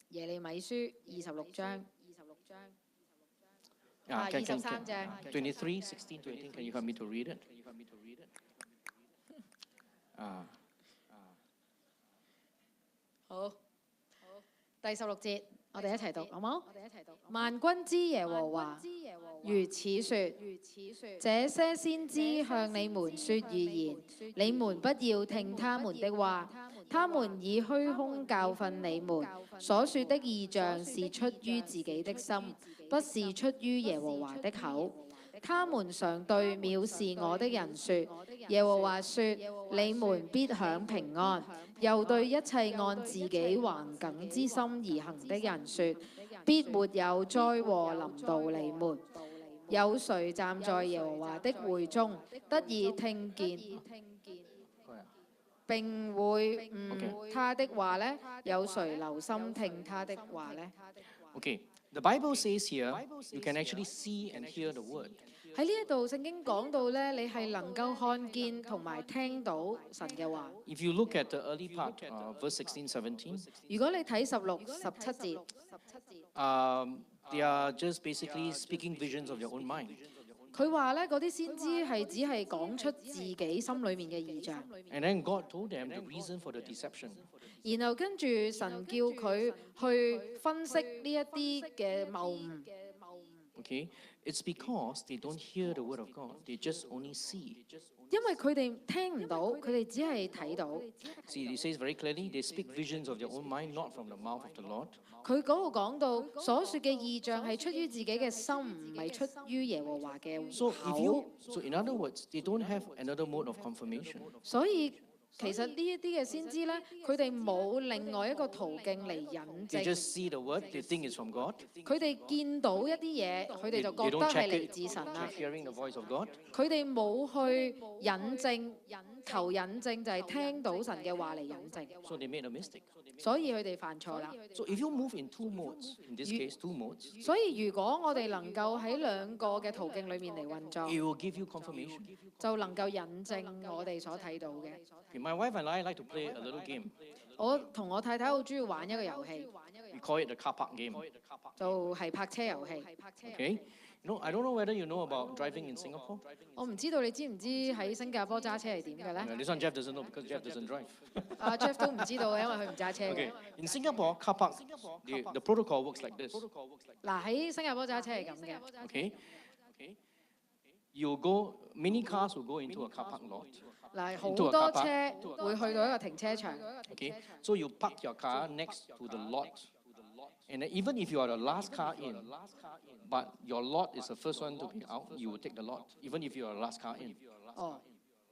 耶利米書26章 23章 23:16 to 18. Can you help me to read it? 好，第16節，我哋一齊讀好冇？萬軍之耶和華如此說：這些先知向你們說預言，你們不要聽他們的話，他們以虛空教訓你們，所說的異象是出於自己的心，不是出於耶和華的口。他們常對藐視我的人說：耶和華說，你們必享平安。又對一切按自己橫梗之心而行的人說：必沒有災禍臨到你們。有誰站在耶和華的會中，得以聽見並會他的話呢？有誰留心聽他的話呢？ Okay, the Bible says here you can actually see and hear the word. 喺呢一度聖經講到咧，你係能夠看見同埋聽到神嘅話。 If you look at the early part, verse 16, 17, 如果你睇16、17節， they are just basically speaking visions of their own mind. 佢話咧嗰啲先知係只係講出自己心裏面嘅異象， And then God told them the reason for the deception. 然後跟住神叫佢去分析呢一啲嘅謬誤。Okay, it's because they don't hear the word of God. They just only see. 因為佢哋聽唔到，佢哋只係睇到。See, it says very clearly, they speak visions of their own mind, not from the mouth of the Lord. 佢嗰度講到所說嘅異象係出於自己嘅心，唔係出於耶和華嘅 So 口。 in other words, they don't have another mode of confirmation. 所以其實呢一啲嘅先知咧，佢哋冇另外一個途徑嚟引 They 證。 just see the word, they think it's from God. 佢哋見到一啲嘢，佢哋就 They 覺得 don't 係 check 嚟 it, 自神啦 check。hearing the voice of God. 佢哋冇去引證，求引證就係聽到神嘅話嚟引證， So they made a mistake. 所以佢哋犯錯啦。 So if you move in two modes, in this case, two modes, 所以如果我哋能夠喺兩個嘅途徑裏面嚟運作， it will give you confirmation. 就能夠引證我哋所睇到嘅。 Okay, my wife and I like to play a little game. 我同我太太好中意玩一個遊戲， We call it the car park game. 就係泊車遊戲。 Okay? I don't know whether you know about driving in Singapore. 我唔知道你知唔知喺新加坡揸車係點嘅咧？ This one Jeff doesn't know because Jeff doesn't drive. 阿 Jeff 都唔知道嘅，因為佢唔揸車嘅 Okay, in Singapore, car park, the protocol works like this. 嗱喺新加坡揸車係咁嘅， Okay? You go, many cars will go into a car park lot. 嗱好 Into a 多 car 車會去到一個停車場。 Okay? So you park your car next to the lot. And then even if you are the last car in, but your lot is the first one to be out, you will take the lot, even if you are the last car in. 哦，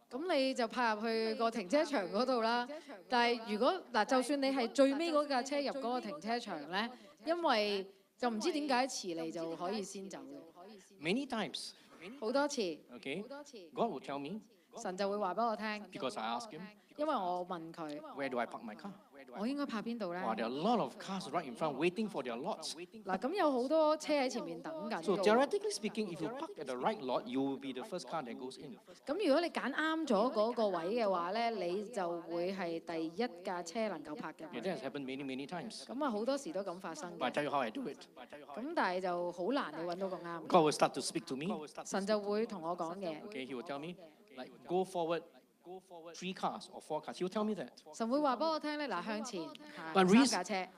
咁你就泊入去個停車場嗰度啦。但係如果嗱，就算你係最尾嗰架車入嗰個停車場咧，因為就唔知點解遲嚟就可以先走嘅， Many times, 好多次， okay, God will tell me, 神就會話俾我聽， because I ask Him, 因為我問佢， where do I park my car? 我應該泊邊度咧？ Wow, there are a lot of cars right in front waiting for their lots. 嗱，咁有好多車喺前面等緊 So 㗎喎。 theoretically speaking, if you park at the right lot, you will be the first car that goes in. 咁如果你揀啱咗嗰個位嘅話咧，你就會係第一架車能夠泊 Yeah, 嘅。 that has happened many, many times. 咁啊好多時都咁發生 But I 嘅。 tell you how I do it. 咁但係就好難你揾到個啱。 God will start to speak to me. 神就會同我講嘢， Okay, He will tell me, like, go forward 3 cars or 4 cars. He will tell me that. 神會話俾我聽咧，嗱向前 But 行三架車。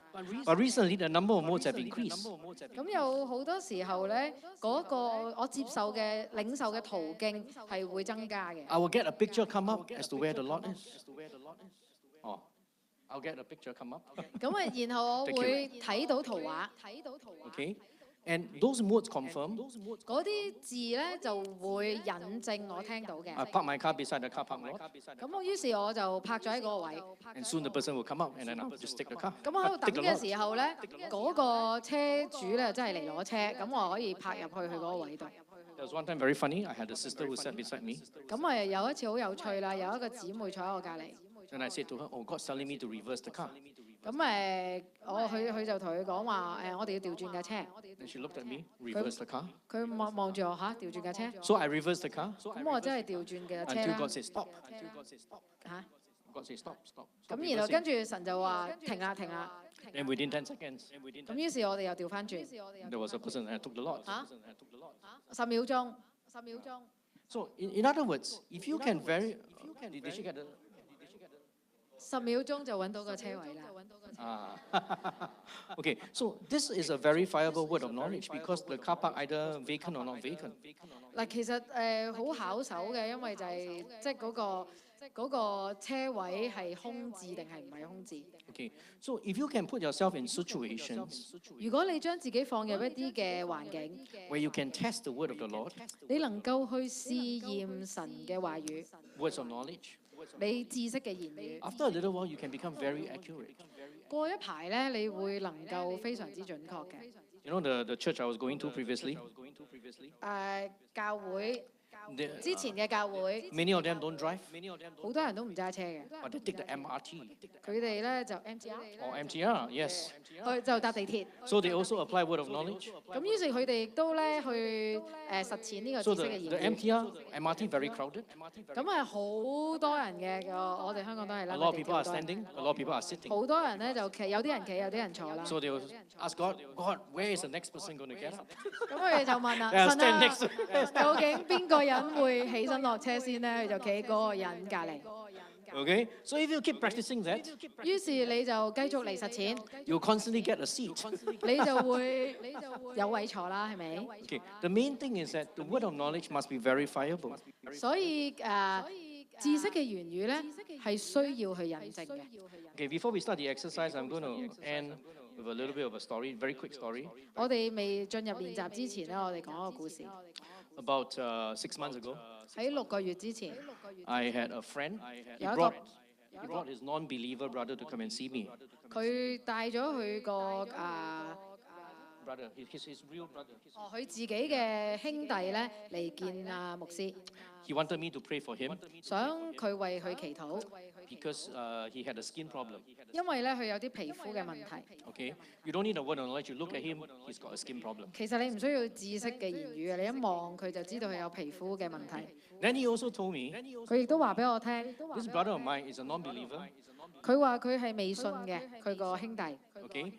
But recently, the number of modes have increased. 咁有好多時候咧，嗰個我接受嘅領受嘅途徑係會增加嘅。 I will get a picture come up as to where the lot is. Oh, I'll get a picture come up. 咁啊，然後我會睇到圖畫， Okay, and those modes confirm. 嗰啲字咧就會引證我聽到嘅。 I park my car beside the car park lot, 咁我於是我就泊咗喺嗰個位。 and soon the person will come up, and then I'll just take the car. 咁我喺度 Take 等 the 嘅 lot. 時候咧，嗰個車主咧真係嚟攞車，咁我可以泊入去佢嗰個位度。 There was one time very funny. I had a sister who sat beside me, 咁啊有一次好有趣啦，有一個姊妹坐喺我隔離。 and I said to her, "Oh, God's telling me to reverse the car." 咁佢就同佢講話我哋要調轉架車。 And she looked at me, reverse the car. 佢望住我嚇，調轉架車。 So I reversed the car 咁我真係調轉嘅車 until 啦 God said stop. 嚇。 God said stop, stop. 咁然後跟住神就話停啦停啦。 And within 10 seconds, 咁於是我哋又調翻轉 there was a person and I took the lot. 10秒鐘，10秒鐘。 So in other words, if you can vary, did she get the? 10秒鐘就揾到個車位啦。 Okay, so this is a verifiable word of knowledge because the car park either vacant or not vacant. 嗱，其實好考手嘅，因為就係即係嗰個車位係空置定係唔係空置？ Okay, so if you can put yourself in situations 如果你將自己放入一啲嘅環境， where you can test the word of the Lord, 你能夠去試驗神嘅話語， words of knowledge, 你知識嘅言語， after a little while you can become very accurate. 過一排咧，你會能夠非常之準確嘅。 You know the church I was going to previously, 教會 they- 之前嘅教會， many of them don't drive, 好多人都唔揸車嘅， but they take the MRT 佢哋咧就 MTR， or MTR, yes. 佢就搭地鐵。 So they also apply word of knowledge. 咁於是佢哋亦都咧去實踐呢個 So 知識嘅 the 言語。 MTR, MRT very crowded. 咁係好多人嘅，我哋香港都係 A 啦。 lot of 地鐵 people 好 are 多人 standing, a lot of people are sitting. 好多人咧就企，有啲人企，有啲人坐啦。 So they will ask God, God, where is the next person going to get up? 咁佢哋就問啦： They'll 神 stand 啊， next to 究竟邊個人會起身落車先咧？佢就企喺嗰個人隔離。Okay? So if you keep practicing that, 於是你就繼續嚟實踐， you'll constantly get a seat. 你就會有位坐啦，係咪？ Okay. The main thing is that the word of knowledge must be verifiable. 所以知識嘅言語咧係需要去印證嘅。 Okay, before we start the exercise, I'm going to end with a little bit of a story, very quick story. 我哋未進入練習之前咧，我哋講一個故事。 About 6 months ago, 喺6個月之前， I had a friend. He 有一個 brought his non-believer brother to come and see me. 佢帶咗佢個Brother, his real brother. 佢自己嘅兄弟咧嚟見牧師， He wanted me to pray for him 想佢為佢祈禱， because he had a skin problem. 因為咧佢有啲皮膚嘅問題。 Okay, you don't need a word of knowledge. You look at him, he's got a skin problem. 其實你唔需要知識嘅言語嘅，你一望佢就知道佢有皮膚嘅問題。 Then he also told me, 佢亦都話俾我聽， this brother of mine is a non-believer. 佢話佢係未信嘅，佢個兄弟， Okay,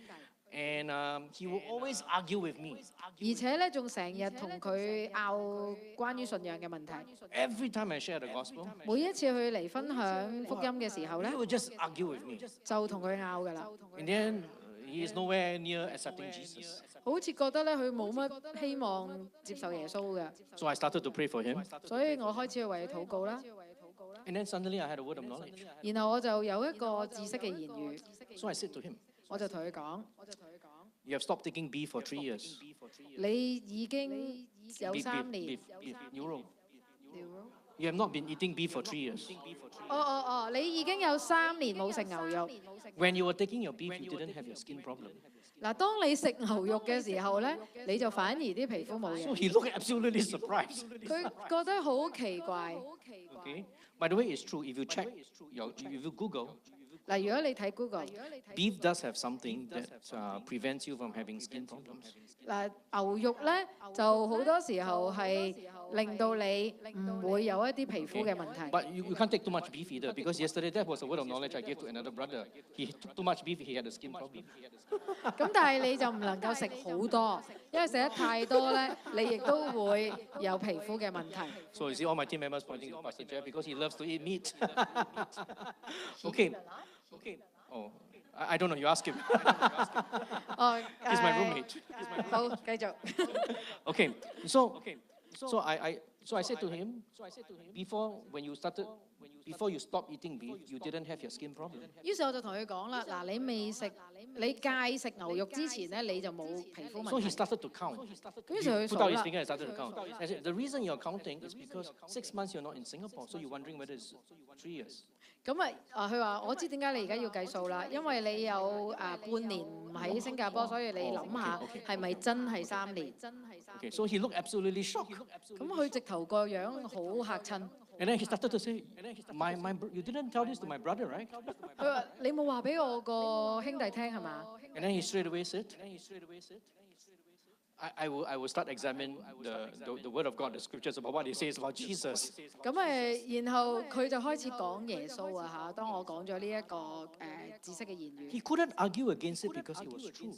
and he will always argue with me. 而且咧仲成日同佢拗關於信仰嘅問題。 Every time I share the gospel, 每一次佢嚟分享福音嘅時候咧 he，will just argue with me. 就同佢拗㗎啦， And then he is nowhere near accepting Jesus. 好似覺得咧佢冇乜希望接受耶穌嘅， So I started to pray for him. 所以我開始去為佢禱告啦。 And then suddenly I had a word of knowledge. 然後我就有一個知識嘅言語， So I said to him, 我就同佢講： you have stopped taking beef for 3 years. 你已經有3年。牛肉. You have not been eating beef for 3 years. 你已經有3年冇食牛肉。 When you were taking your beef, you didn't have your skin problem. 嗱，當你食牛肉嘅時候咧，你就反而啲皮膚冇 So 嘢。 he looked absolutely surprised. 佢覺得好奇怪。 Okay. By the way, it's true. If you check, if you Google, 嗱，如果你睇 Google， beef does have something that prevents you from having skin problems. 嗱，牛肉咧就好多時候係令到你唔會有一啲皮膚嘅問題。 But you can't take too much beef either, because yesterday that was a word of knowledge I gave to another brother. He took too much beef, he had a skin problem. 咁但係你就唔能夠食好多，因為食得太多咧，你亦都會有皮膚嘅問題。 So you see all my team members pointing to Pastor Jeff because he loves to eat meat. Okay. Oh, I don't know. You ask him. 哦， He's my roommate. 好，繼續。 Okay. So I said to him, before you stopped eating beef, you didn't have your skin problem. 於是我就同佢講啦，嗱，你戒食牛肉之前咧，你就冇皮膚 So 問 he 題。 started to count. 於是 He 佢 put 數 out his 啦， finger and started to count. I said, the reason you're counting is because 6 months you're not in Singapore, so you're wondering whether it's 3 years. 咁佢話我知點解你而家要計數啦，因為你有半年唔喺新加坡，所以你諗下係咪真係3年？ Okay, so he looked absolutely shocked. 咁佢直頭個樣好嚇親。 And then he started to say, you didn't tell this to my brother, right? 佢話你冇話俾我個兄弟聽係嘛？ And then he straight away said, I will start examining the word of God, the scriptures about what he says about Jesus. 咁然後佢就開始講耶穌啊嚇。當我講咗呢一個知識嘅言語， He couldn't argue against it because it was true.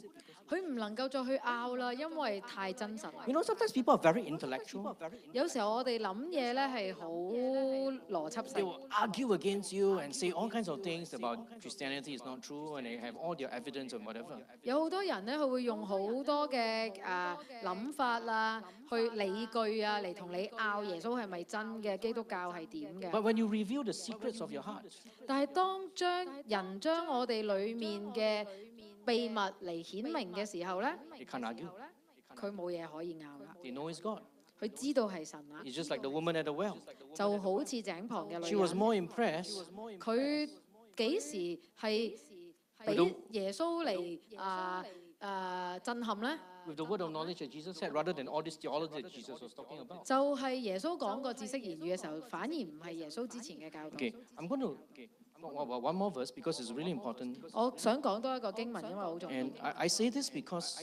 佢唔能夠再去拗啦，因為太真實啦。 You know, sometimes people are very intellectual. 有時候我哋諗嘢咧係好邏輯 They 性， will argue against you and say all kinds of things about Christianity is not true, and they have all their evidence and whatever. 有好多人咧佢會用好多嘅諗法啦，去理據啊嚟同你拗耶穌係咪真嘅，基督教係點嘅。 But when you reveal the secrets of your heart, 但係當將我哋裡面嘅秘密嚟顯明嘅時候咧， they can't argue. 佢冇嘢可以拗啦。 They know it's God. 佢知道係神啦， It's just like the woman at the well. 就好似井旁嘅 She 女 was 人， more impressed 佢幾時係俾耶穌嚟震撼咧？ with the word of knowledge that Jesus said, rather than all this theology that Jesus was talking about. 就係耶穌講個知識言語嘅時候，反而唔係耶穌之前嘅教導。 Okay, I'm going to one more verse because it's really important. 我想講多一個經文，因為好重要。 And I say this because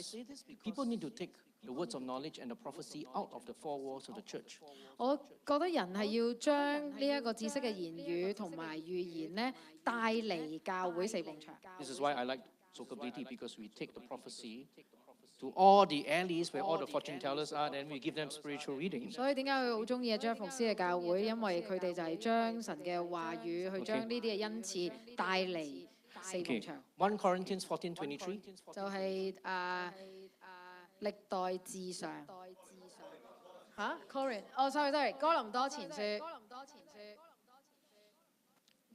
people need to take the words of knowledge and the prophecy out of the four walls of the church. 我覺得人係要將呢一個知識嘅言語同埋預言咧帶嚟教會四埲牆。 This is why I like Sokabiti, because we take the prophecy to all the alleys where all the fortune tellers are, then we give them spiritual readings. 所以點解佢好中意張服師嘅教會？因為佢哋就係將神嘅話語去將呢啲嘅恩賜帶嚟四埲 Okay. 牆， 1 Corinthians 14:23. 就係歷代志上嚇 Corinth 哦，sorry，哥林多前書。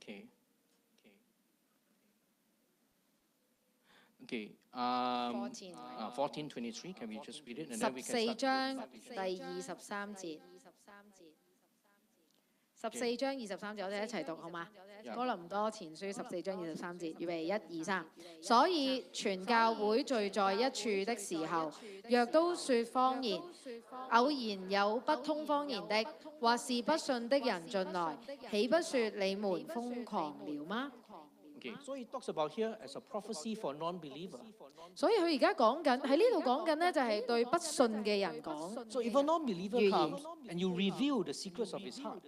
Okay. Okay. 14:23. Can we just read it and then we 14 can start? 章第23節。14章23節，我哋一齊讀好嗎？哥林多前書14章23節，預備1、2、3。所以全教會聚在一處的時候，若都說方言，偶然有不通方言的，或是不信的人進來，豈不說你們瘋狂了嗎？ Okay. So he talks about here as a prophecy for non-believer. 所以佢而家講緊喺呢度講緊呢，就係對不信嘅人講。 So if a non-believer 預言。 comes and you reveal the secrets of his heart,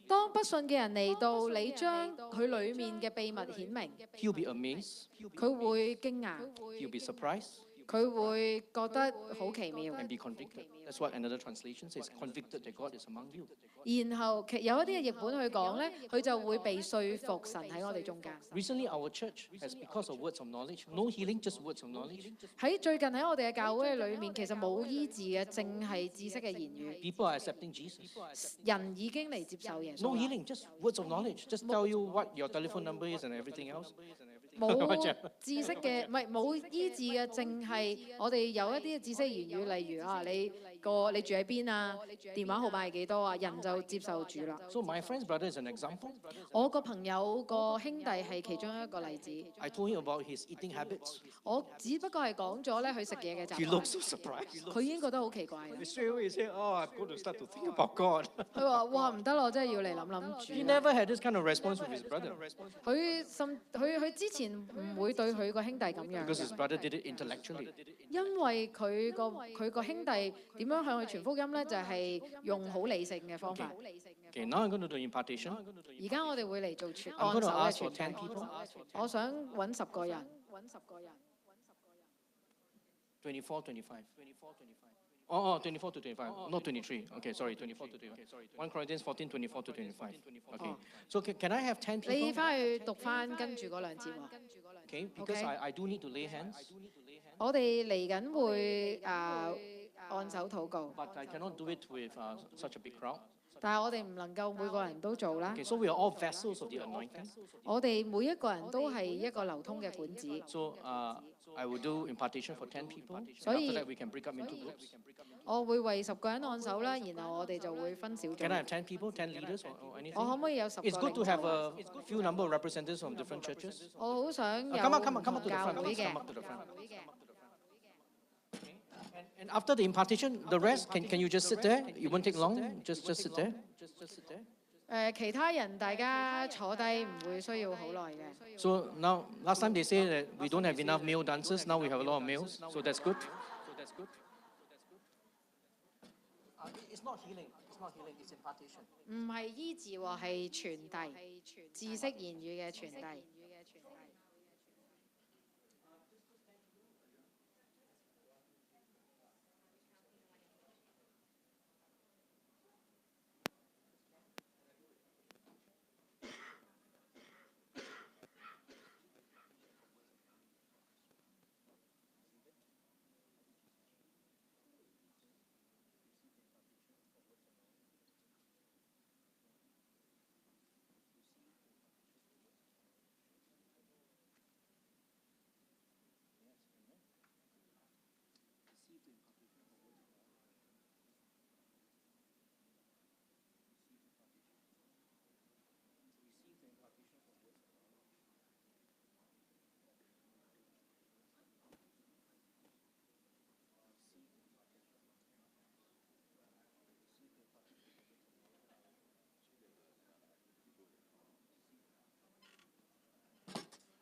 當不信嘅人嚟到，你將佢裡面嘅秘密顯明， he'll be amazed, 佢會驚訝， he'll be surprised, 佢會覺得好奇妙。 and be convicted. That's what another translation says, convicted that God is among you. 然後有一啲嘅譯本去講呢，佢就會被說服神喺我哋中間。 Recently, our church has, because of words of knowledge, no healing, just words of knowledge. 喺最近喺我哋嘅教會裏面，其實冇醫治嘅，淨係知識嘅言語。 People are accepting Jesus. 人已經嚟接受耶 No 穌啦， healing, just words of knowledge. Just tell you what your telephone number is and everything else. 冇知識嘅，唔係冇醫治嘅，淨係我哋有一啲嘅知識言語，例如你住喺邊啊，電話號碼係幾多啊，人就接受主啦。 So my friend's brother is an example. 我個朋友個兄弟係其中一個例子。 I told him about his eating habits. 我只不過係講咗咧佢食嘢嘅習 He 慣， looks so surprised. 佢已經覺得好奇怪。 Straight away he said, "Oh, I'm going to start to think about God." 佢話：哇唔得咯，真係要嚟諗諗 He 主。 never had this kind of response with his brother 佢之前唔會對佢個兄弟咁樣 because his 嘅， brother did it intellectually. 因為佢個兄弟點樣向佢傳福音咧，就係用好理性嘅方法。 Okay, now I'm going to do impartation. 而家我哋會嚟做傳 I'm 按 going 手 to 嘅 ask for 10傳遞。 people. 我想揾10個人。 24, 25. Oh, 24 to 25, not 23. Okay, sorry, 24 to 25. 1 Corinthians 14, 24 to 25. Okay, so can I have 10你 people? 翻去讀翻跟住嗰兩節喎。 Okay, because I do need to lay hands, 我哋嚟緊會按手禱告， but I cannot do it with such a big crowd. 但係我哋唔能夠每個人都做啦。 Okay, so we are all vessels of the anointing. 我哋每一個人都係一個流通嘅管子， So I will do impartation for 10 people. And 所以 after that, we can break up into groups. 我會為10個人按手啦，然後我哋就會分小 Can I 組。 have 10 people, 10 leaders or anything? 我可唔可以有10 It's 個 good to 領 have 袖？ a few number of representatives from different churches. 我好想有 Come on, come 唔 on, come 同 up to the 教 front. 會 Please 嘅 come up to the front. And after the impartation, the rest, can you just sit there? It won't take long. Just sit there. 其他人大家坐低唔會需要好耐嘅。 So now, last time they say that we don't have enough male dancers. Now we have a lot of males. So that's good. It's not healing. It's not healing. It's impartation. 唔係醫治喎，係傳遞知識言語嘅傳遞。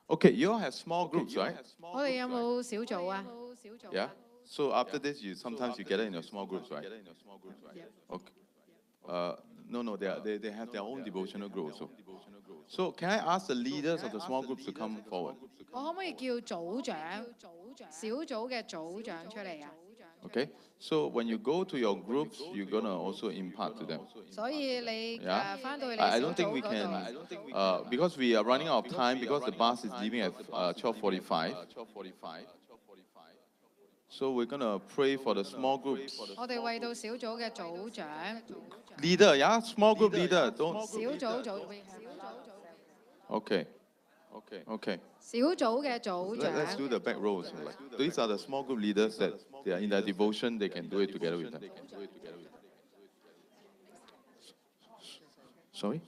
Okay, you all have small groups, right? 我哋有冇小組啊？ Yeah. So after this, sometimes you gather in your small groups, right? Okay. No, they have their own devotional group also. So can I ask the leaders of the small groups to come forward? 我可唔可以叫組長、小組嘅組長出嚟啊？ Okay. So when you go to your groups, you're gonna also impart to them. 所以你 Yeah. 翻到去你 I 小 don't think 組 we 嗰 can, 度， because we are running out of time because the bus is leaving at 12:45. So we're gonna pray for the small groups. 我哋為到小組嘅組長、 Leader, yeah, small group leader. Don't. 小組組 Okay. Okay. 小組嘅組 Let's do 長， the back rows. Like, these are the small group leaders that they are in their devotion. They can do it together with them. Sorry.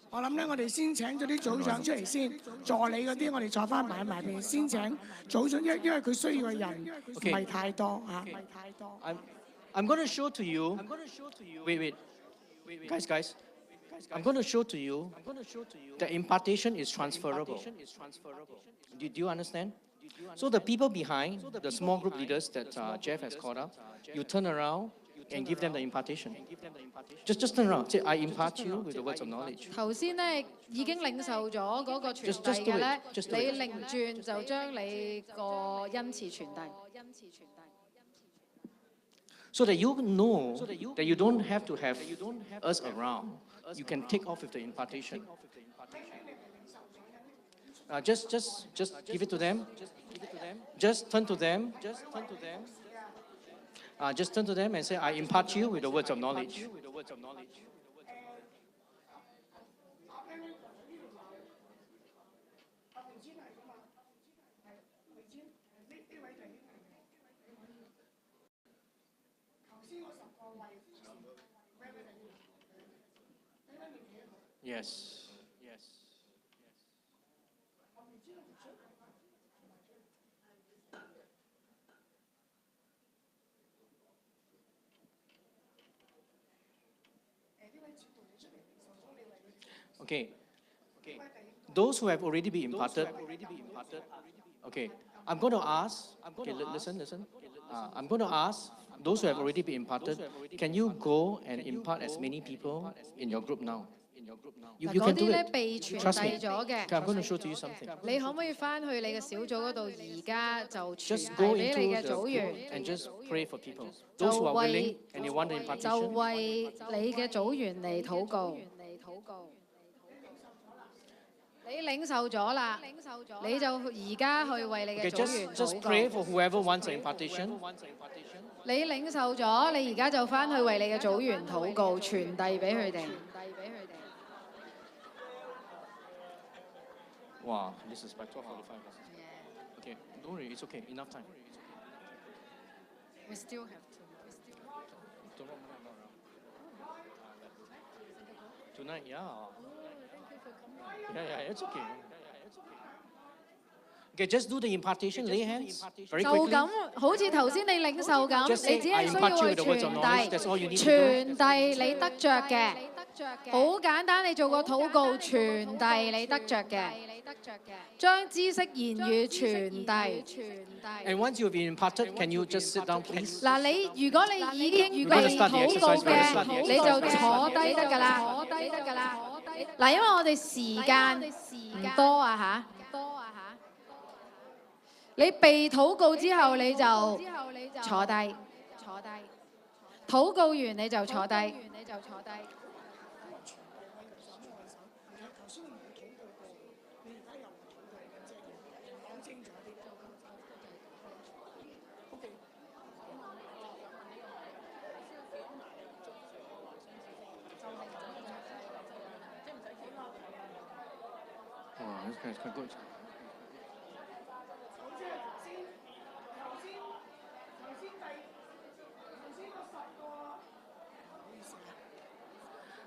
我諗咧，我哋先請咗啲組長出嚟先，助理嗰啲我哋坐翻埋邊，先請組長，因為佢需要嘅人唔係太多嚇，唔係太多。 I'm going to show to you. Wait. Guys. I'm going to show to you that impartation is transferable. Do you understand? So the people behind, the small group leaders that Jeff has called up, you turn around and give them the impartation. Just turn around. Say, I impart you with the words of knowledge. 頭先咧已經領受咗嗰個傳遞嘅咧， Just do 你 it. 擰轉就將你個恩賜傳遞。 So that you know that you don't have to have us around. You can take off with the impartation. Just give it to them. Just turn to them. Just turn to them and say, I impart you with the words of knowledge. Yes. Okay. Those who have already been imparted. Okay. I'm going to ask. Okay, listen. I'm going to ask those who have already been imparted. Can you go and impart as many people in your group now? You 嗰 can 啲 do 咧 it. 被傳 Trust 遞 me. 咗嘅 Okay,，I'm going to show to you something. 你可唔可以翻去你嘅小組嗰度？而家就傳 Just 遞 go 俾你 into 嘅 the 組 group 員， and just pray for people. Those who are willing and they want the 就 impartation. 為你嘅組員嚟禱告。你領受咗啦，你就而家去為你嘅 Okay, 組員 just 禱 pray 告。 for whoever wants the impartation. 你領受咗，你而家就翻去為你嘅組員禱告，傳遞俾佢哋。 Wow, this is by 12:45. Okay, don't worry, it's okay. Enough time. We still have to. Tonight, yeah. Yeah, it's okay. Okay, just do the impartation, lay hands very 就 quickly. 咁，好似頭先你領受咁， Just say, 你只係需要去傳遞， That's all you need to do. 傳遞你得着嘅，好簡單。你做個禱告，傳遞你得着嘅，將知識言語傳遞。 And once you've been imparted, can you just sit down, please? 嗱，你如果你已經被禱告嘅，你就坐低得㗎啦。嗱，因為我哋時間唔多啊嚇。你被禱告之後，你就坐低。禱告完你就坐低。Oh, this guy's quite good.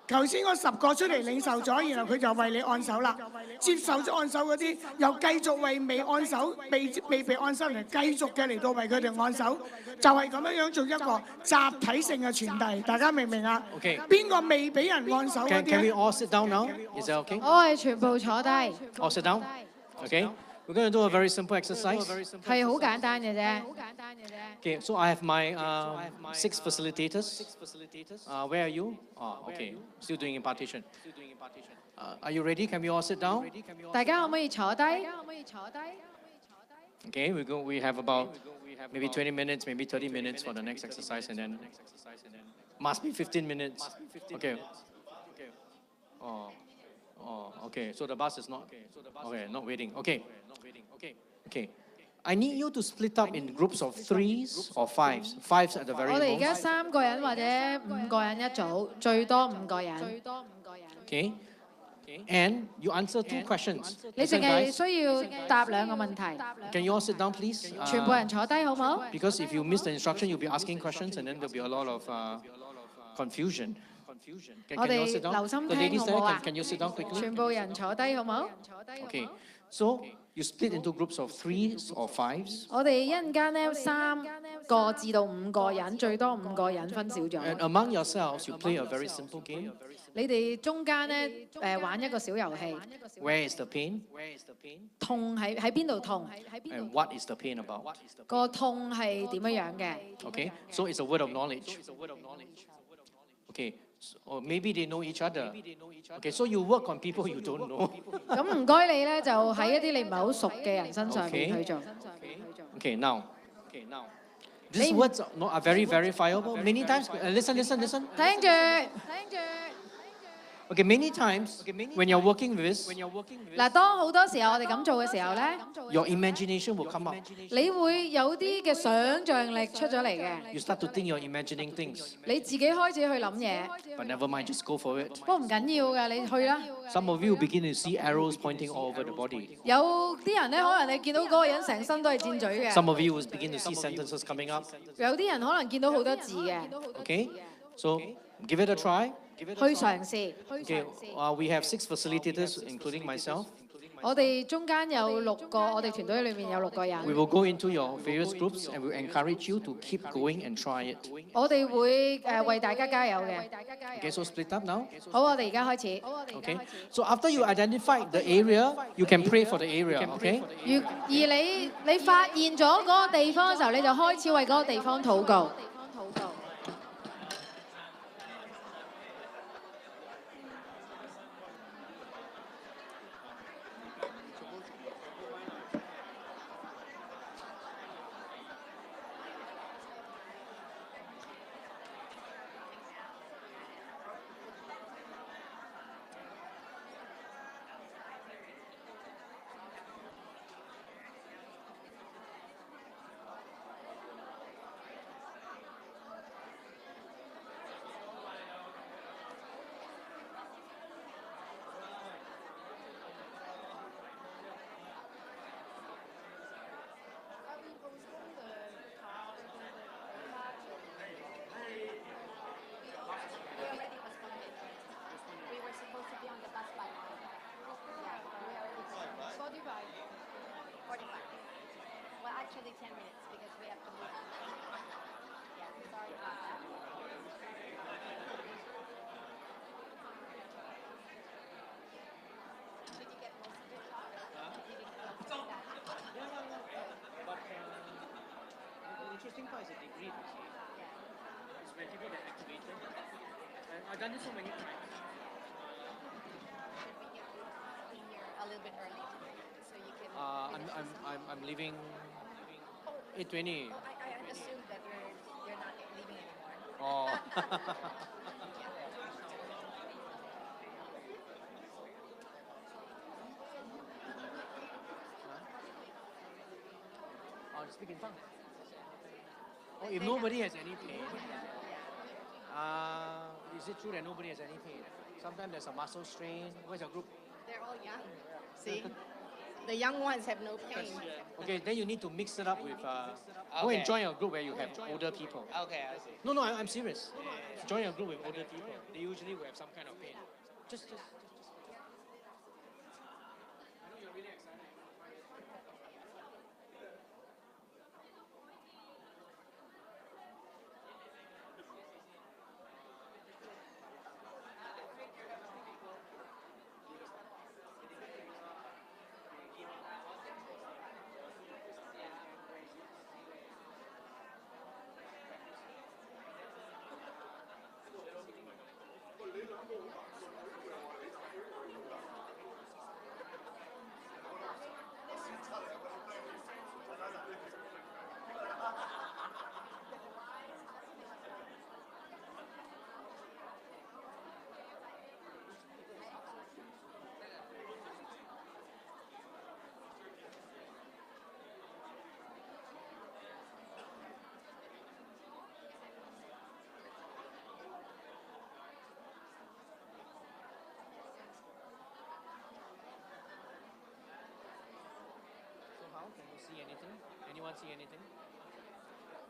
頭先嗰10個出嚟領受咗，然後佢就為你按手啦。接受咗按手嗰啲，又繼續為未按手、未被按手嚟繼續嘅嚟到為佢哋按手，就係咁樣樣做一個集體性嘅傳遞。大家明唔明啊？ Okay. 邊個未俾人按手嗰 Can 啲 we 咧？ all sit down now? Is that okay? 我係全部坐低， All sit down? Okay. We're going to do a very simple exercise. 係好簡單嘅啫。 Okay, so I have my 6 facilitators. Where are you? Oh, okay. Still doing impartation. Are you ready? Can we all sit down? 大家可唔可以坐低？ Okay, we have about maybe 20 minutes, maybe 30 minutes for the next exercise, and then must be 15 minutes. Okay. Okay. So the bus is not. Okay, not waiting. Okay. Okay. I need you to split up in groups of 3s or 5s. 5s at the very 我哋而家 most. 3個人或者5個人一組，最多5個人。 Okay. And you answer 2 questions. 你淨 Listen, 係 guys. 需要答2個問題， Can you all sit down, please? 全部人坐低好唔好？ Because if you miss the instruction, you'll be asking questions, and then there'll be a lot of confusion. Can 我 you 哋 all sit down? 留心 The 聽 ladies 好 there, 唔好啊？ can you sit down quickly? 全部人坐低好唔好？ Okay. So you split into groups of 3s or 5s. 我哋一陣間咧3個至到5個人，最多5個人分小 And 組。 among yourselves, you play a very simple game. 你哋中間咧玩一個小遊戲， Where is the pain? 痛喺邊度痛？ And what is the pain about? 個痛係點樣樣嘅？ Okay. So it's a word of knowledge. Okay. Or maybe they know each other. Okay. So you work on people you don't know. 咁唔該你咧，就喺一啲你唔係好熟嘅人身上面 Okay. 去做。 Okay. Now. These words are very verifiable. Many times, listen. 聽住。 Okay, many times when you're working with this, 嗱，當好多時候我哋咁做嘅時候咧， your imagination will come up. 你會有啲嘅想像力出咗嚟嘅， You start to think you're imagining things. 你自己開始去諗嘢。 But never mind, just go for it. 不過唔緊要㗎，你去啦。 Some of you will begin to see arrows pointing all over the body. 有啲人咧，可能你見到嗰個人成身都係箭嘴嘅； Some of you will begin to see sentences coming up. 有啲人可能見到好多字嘅。 Okay? So give it a try. 去嘗試。 Okay, we have 6 facilitators, including myself. 我哋中間有6個，我哋團隊裏面有6個 We 人。 will go into your various groups and we'll encourage you to keep going and try it. 我哋會為大家加油嘅。 Okay, so split up now. 好，我哋而家開始。 Okay? So after you identify the area, you can pray for the area, okay? 而你發現咗嗰個地方嘅時候，你就開始為嗰個地方禱告。 Actually 10 minutes because we have to move. Yeah, sorry about that. Did you get most of your talk? Did you get most of that? But the interesting part is the degree, you see. It's when people get activated. And I've done this so many times. Should we get in here a little bit early so you can? I'm leaving 8:20. Oh, I assumed that you're not leaving anymore. Oh. Speak in tongues. Oh, if nobody has any pain, is it true that nobody has any pain? Sometimes there's a muscle strain. Where's your group? They're all young. See, the young ones have no pain. Okay, then you need to mix it up with. Go and join a group where you have older people. Okay, I see. No, I'm serious. Join a group with older people. They usually will have some kind of pain. Just. I know you're really excited. Can you see anything? Anyone see anything?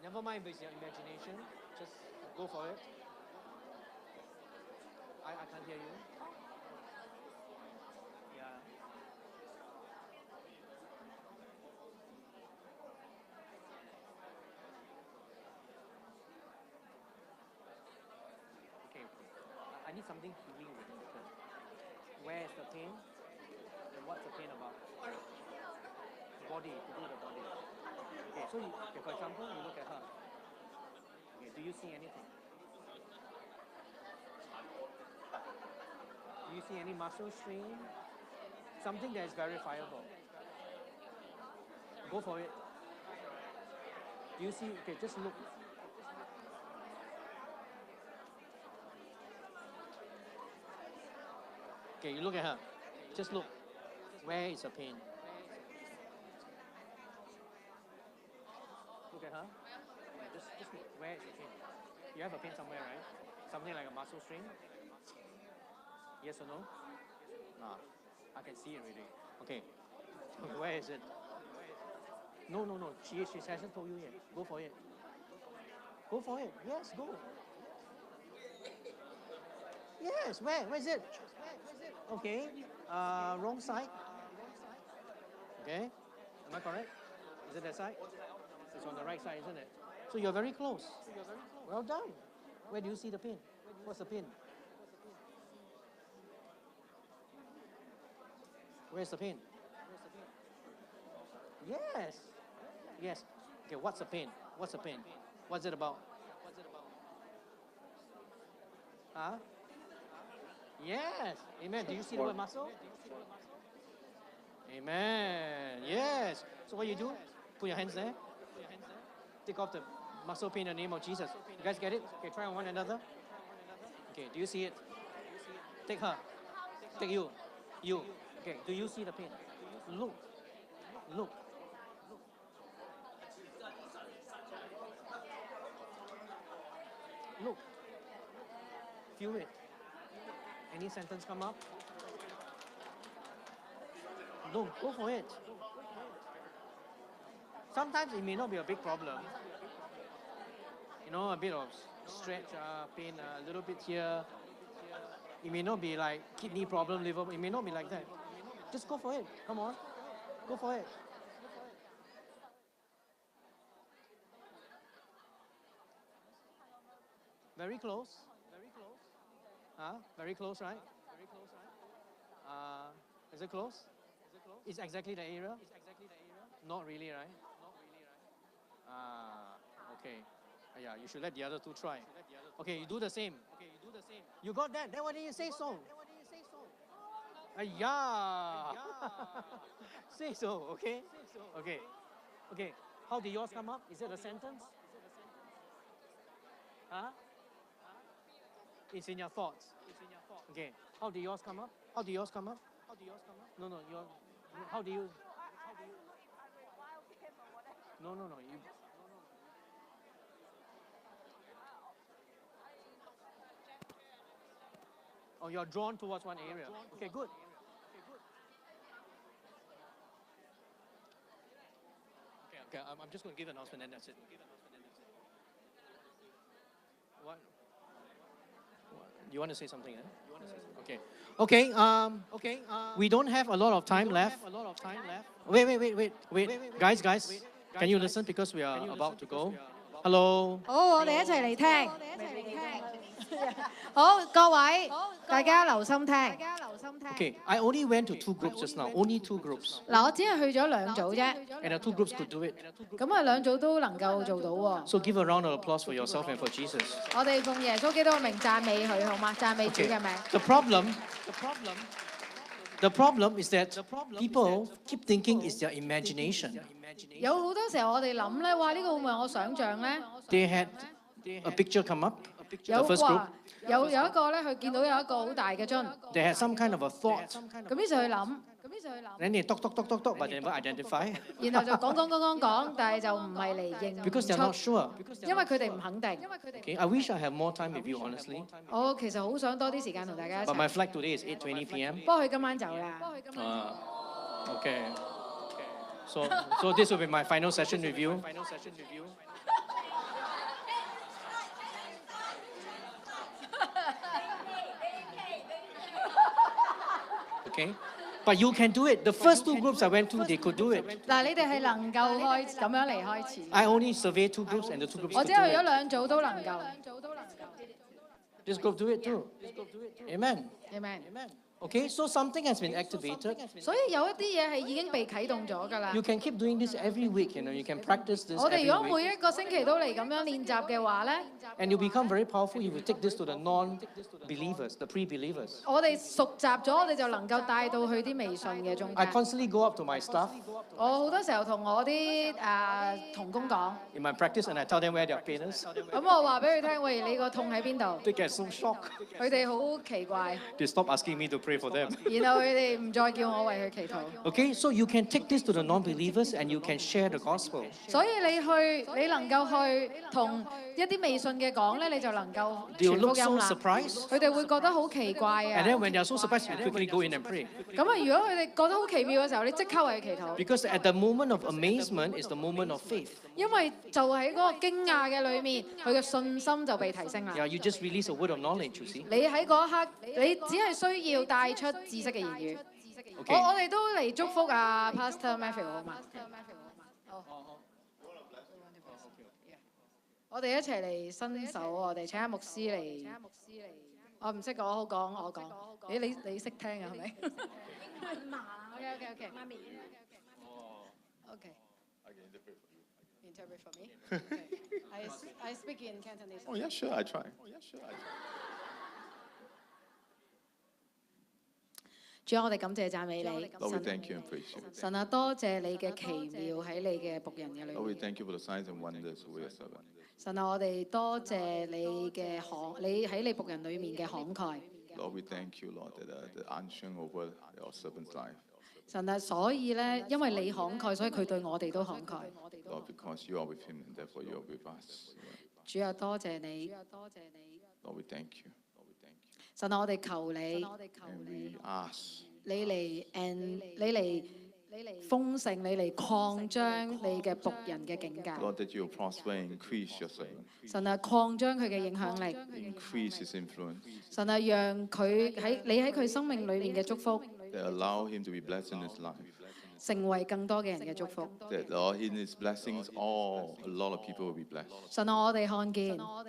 Never mind with your imagination. Just go for it. I can't hear you. Yeah. Okay. I need something healing related. Where is the pain? And what's the pain about? Body, to do the body. Okay, so okay, for example, you look at her. Okay, do you see anything? Do you see any muscle strain? Something that is verifiable. Go for it. Do you see? Okay, just look. Okay, you look at her. Just look. Where is the pain? Look at her. Just look. Where is the pain? You have a pain somewhere, right? Something like a muscle strain? Yes or no? Nah. I can see it already. Okay. Where is it? No. She hasn't told you yet. Go for it. Go for it. Yes, go. Yes, where? Where is it? Okay. Wrong side. Okay. Am I correct? Is it that side? It's on the right side, isn't it? So you're very close. Well done. Where do you see the pin? What's the pin? Where's the pin? Yes. Yes. Okay, what's the pin? What's the pin? What's it about? Huh? Yes. Amen. Do you see the word muscle? Amen. Yes. So what you do? Put your hands there. Take off the muscle pain in the name of Jesus. You guys get it? Okay, try on one another. Okay, do you see it? Take her. Take you. You. Okay, do you see the pain? Look. Look. Look. Feel it. Any sentence come up? No, go for it. Sometimes it may not be a big problem. You know, a bit of stretch, pain, a little bit here. It may not be like kidney problem, liver. It may not be like that. Just go for it. Come on. Go for it. Very close. Very close. Very close, right? Very close, right? Is it close? It's exactly the area? Not really, right? Okay. Yeah, you should let the other two try. Okay, you do the same. You got that? Then why didn't you say so? Yeah. Say so, okay? Okay. Okay. How did yours come up? Is it a sentence? Huh? It's in your thoughts. Okay. How did yours come up? How did yours come up? No, your. How do you? No. You. Oh, you're drawn towards one area. Okay, good. Okay. I'm just going to give an announcement and that's it. What? You want to say something? Okay. Okay. We don't have a lot of time left. Wait. Guys. Can you listen because we are about to go? Hello. 好，我哋一齊嚟聽。好，各位，大家留心聽。Okay, I only went to 2 groups just now. Only 2 groups. 嗱，我只係去咗兩組啫。And the 2 groups could do it. 咁啊，兩組都能夠做到喎。So give a round of applause for yourself and for Jesus. 我哋奉耶穌基督嘅名讚美佢，好嗎？讚美主嘅名。The problem is that people keep thinking it's their imagination. 有好多時候我哋諗咧，哇！呢個會唔會係我想像咧？ They had a picture come up. 有 The first group. 話有一個咧，佢見到有一個好大嘅樽， They had some kind of a thought. 咁於是去諗， Then they talk, but they never identify 然後就講，但係就唔係嚟認 because they're not 出， sure. 因為佢哋唔肯定。 Okay, I wish I had more time with you, honestly. 我其實好想多啲時間同大家一 But my 齊， flight today is 8:20 p.m. 不過佢今晚走啦。 Okay. So this will be my final session with you. Okay, but you can do it. The first two groups I went to, they could do it. 嗱，你哋係能夠咁樣嚟開始。 I only surveyed 2 groups, and the 2 groups 我 could 只 do 係咗 it. 2組都能夠。 This group do it too. Amen. Amen。 Okay, so something has been activated. 所以有一啲嘢係已經被啟動咗㗎啦 You。can keep doing this every week. You can practice this 我哋 every 如果 week, 每一個星期都嚟咁樣練習嘅話咧， and you become very powerful. You will take this to the non-believers, the pre-believers. 我哋熟習咗，我哋就能夠帶到去啲微信嘅中 I 間。 constantly go up to my staff 我好多時候同我啲同工講， in my practice, and I tell them where their pain is. 咁我話俾佢聽，喂，你個痛喺邊度？ They get so shocked. 佢哋好奇怪， They stop asking me to pray for them. 然後佢哋唔再叫我為佢祈禱。 Okay, so you can take this to the non-believers, and you can share the gospel. 所以你能夠去同一啲微信嘅講咧，你就能夠 They will 傳 look 福音 so 啦。 surprised, 佢哋會覺得好奇怪 and 啊！ then when they are so surprised, you quickly go in and pray. 咁啊，如果佢哋覺得好奇妙嘅時候，你即刻為佢祈禱， Because at the moment of amazement is the moment of faith. 因為就喺嗰個驚訝嘅裏面，佢嘅信心就被提升啦。 Yeah, you just release a word of knowledge, you see. 你喺嗰一刻，你只係需要帶出知識嘅言語。 Okay. 我哋都嚟祝福啊 Pastor Matthew 好嘛？好。我哋一齊嚟伸手，我哋請下牧師嚟。我唔識講，我講我講。你識聽啊？係咪？OK。OK。Interpret for me. I speak in Cantonese. Oh, yeah, sure, I try. 主啊，我哋感謝讚美你。 Lord, we thank you and praise you. 神啊，多謝你嘅奇妙喺你嘅僕人嘅裏 Lord, we 面。 thank you for the signs and wonders of your servant. 神啊，我哋多謝你嘅你喺你僕人裏面嘅慷慨。 Lord, we thank you, Lord, that the unction over your servant's life. 神啊，所以咧，因為你慷慨，所以佢對我哋都慷慨。 Lord, because you are with him and therefore you are with us. 主啊，多謝你。 Lord, we thank you. 神啊，我哋求你， And we ask, 你嚟豐盛，你嚟擴張你嘅僕人嘅境界。 Lord, that you will prosper and increase your servant, 神啊，擴張佢嘅影響力。 increase his influence, 神啊，讓佢你喺佢生命裏面嘅祝福， that allow him to be blessed in his life. 成為更多嘅人嘅祝福。 That Lord, in his blessings, a lot of people will be blessed. 神啊，我哋看見 Lord,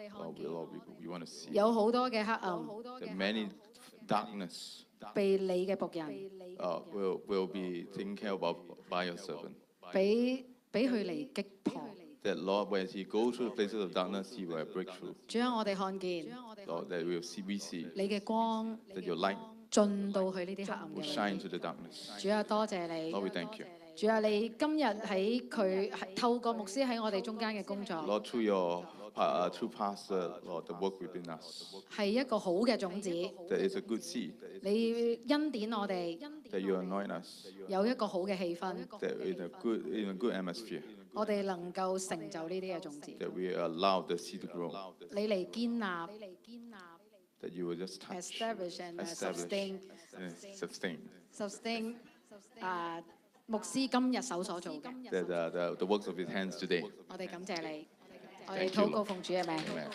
we want to see 有好多嘅黑暗 that many darkness 被你嘅僕人， will be taken care of by your servant. 俾佢嚟擊破。 That Lord, when he goes through the places of darkness, he will have breakthrough. 主啊，我哋看見 Lord, that we see 你嘅光 that your light 進到去呢啲黑暗 will 嘅裏 shine 面。 to the darkness. 主啊，多謝你。 Lord, we thank you. 主啊，你今日喺透過牧師喺我哋中間嘅工作， Lord, through Pastor, Lord, the work within us, 係一個好嘅種子。 that is a good seed, 你恩典我哋 that you anoint us, 有一個好嘅氣氛， that in a good atmosphere, 我哋能夠成就呢啲嘅種子。 that we allow the seed to grow, 你嚟堅立 that you will just touch, ，establish and establish, sustain and sustain, 牧師今日手所做嘅， that the works of his hands today. 我哋感謝你，我哋 Thank you, 禱告奉主嘅名。 Amen.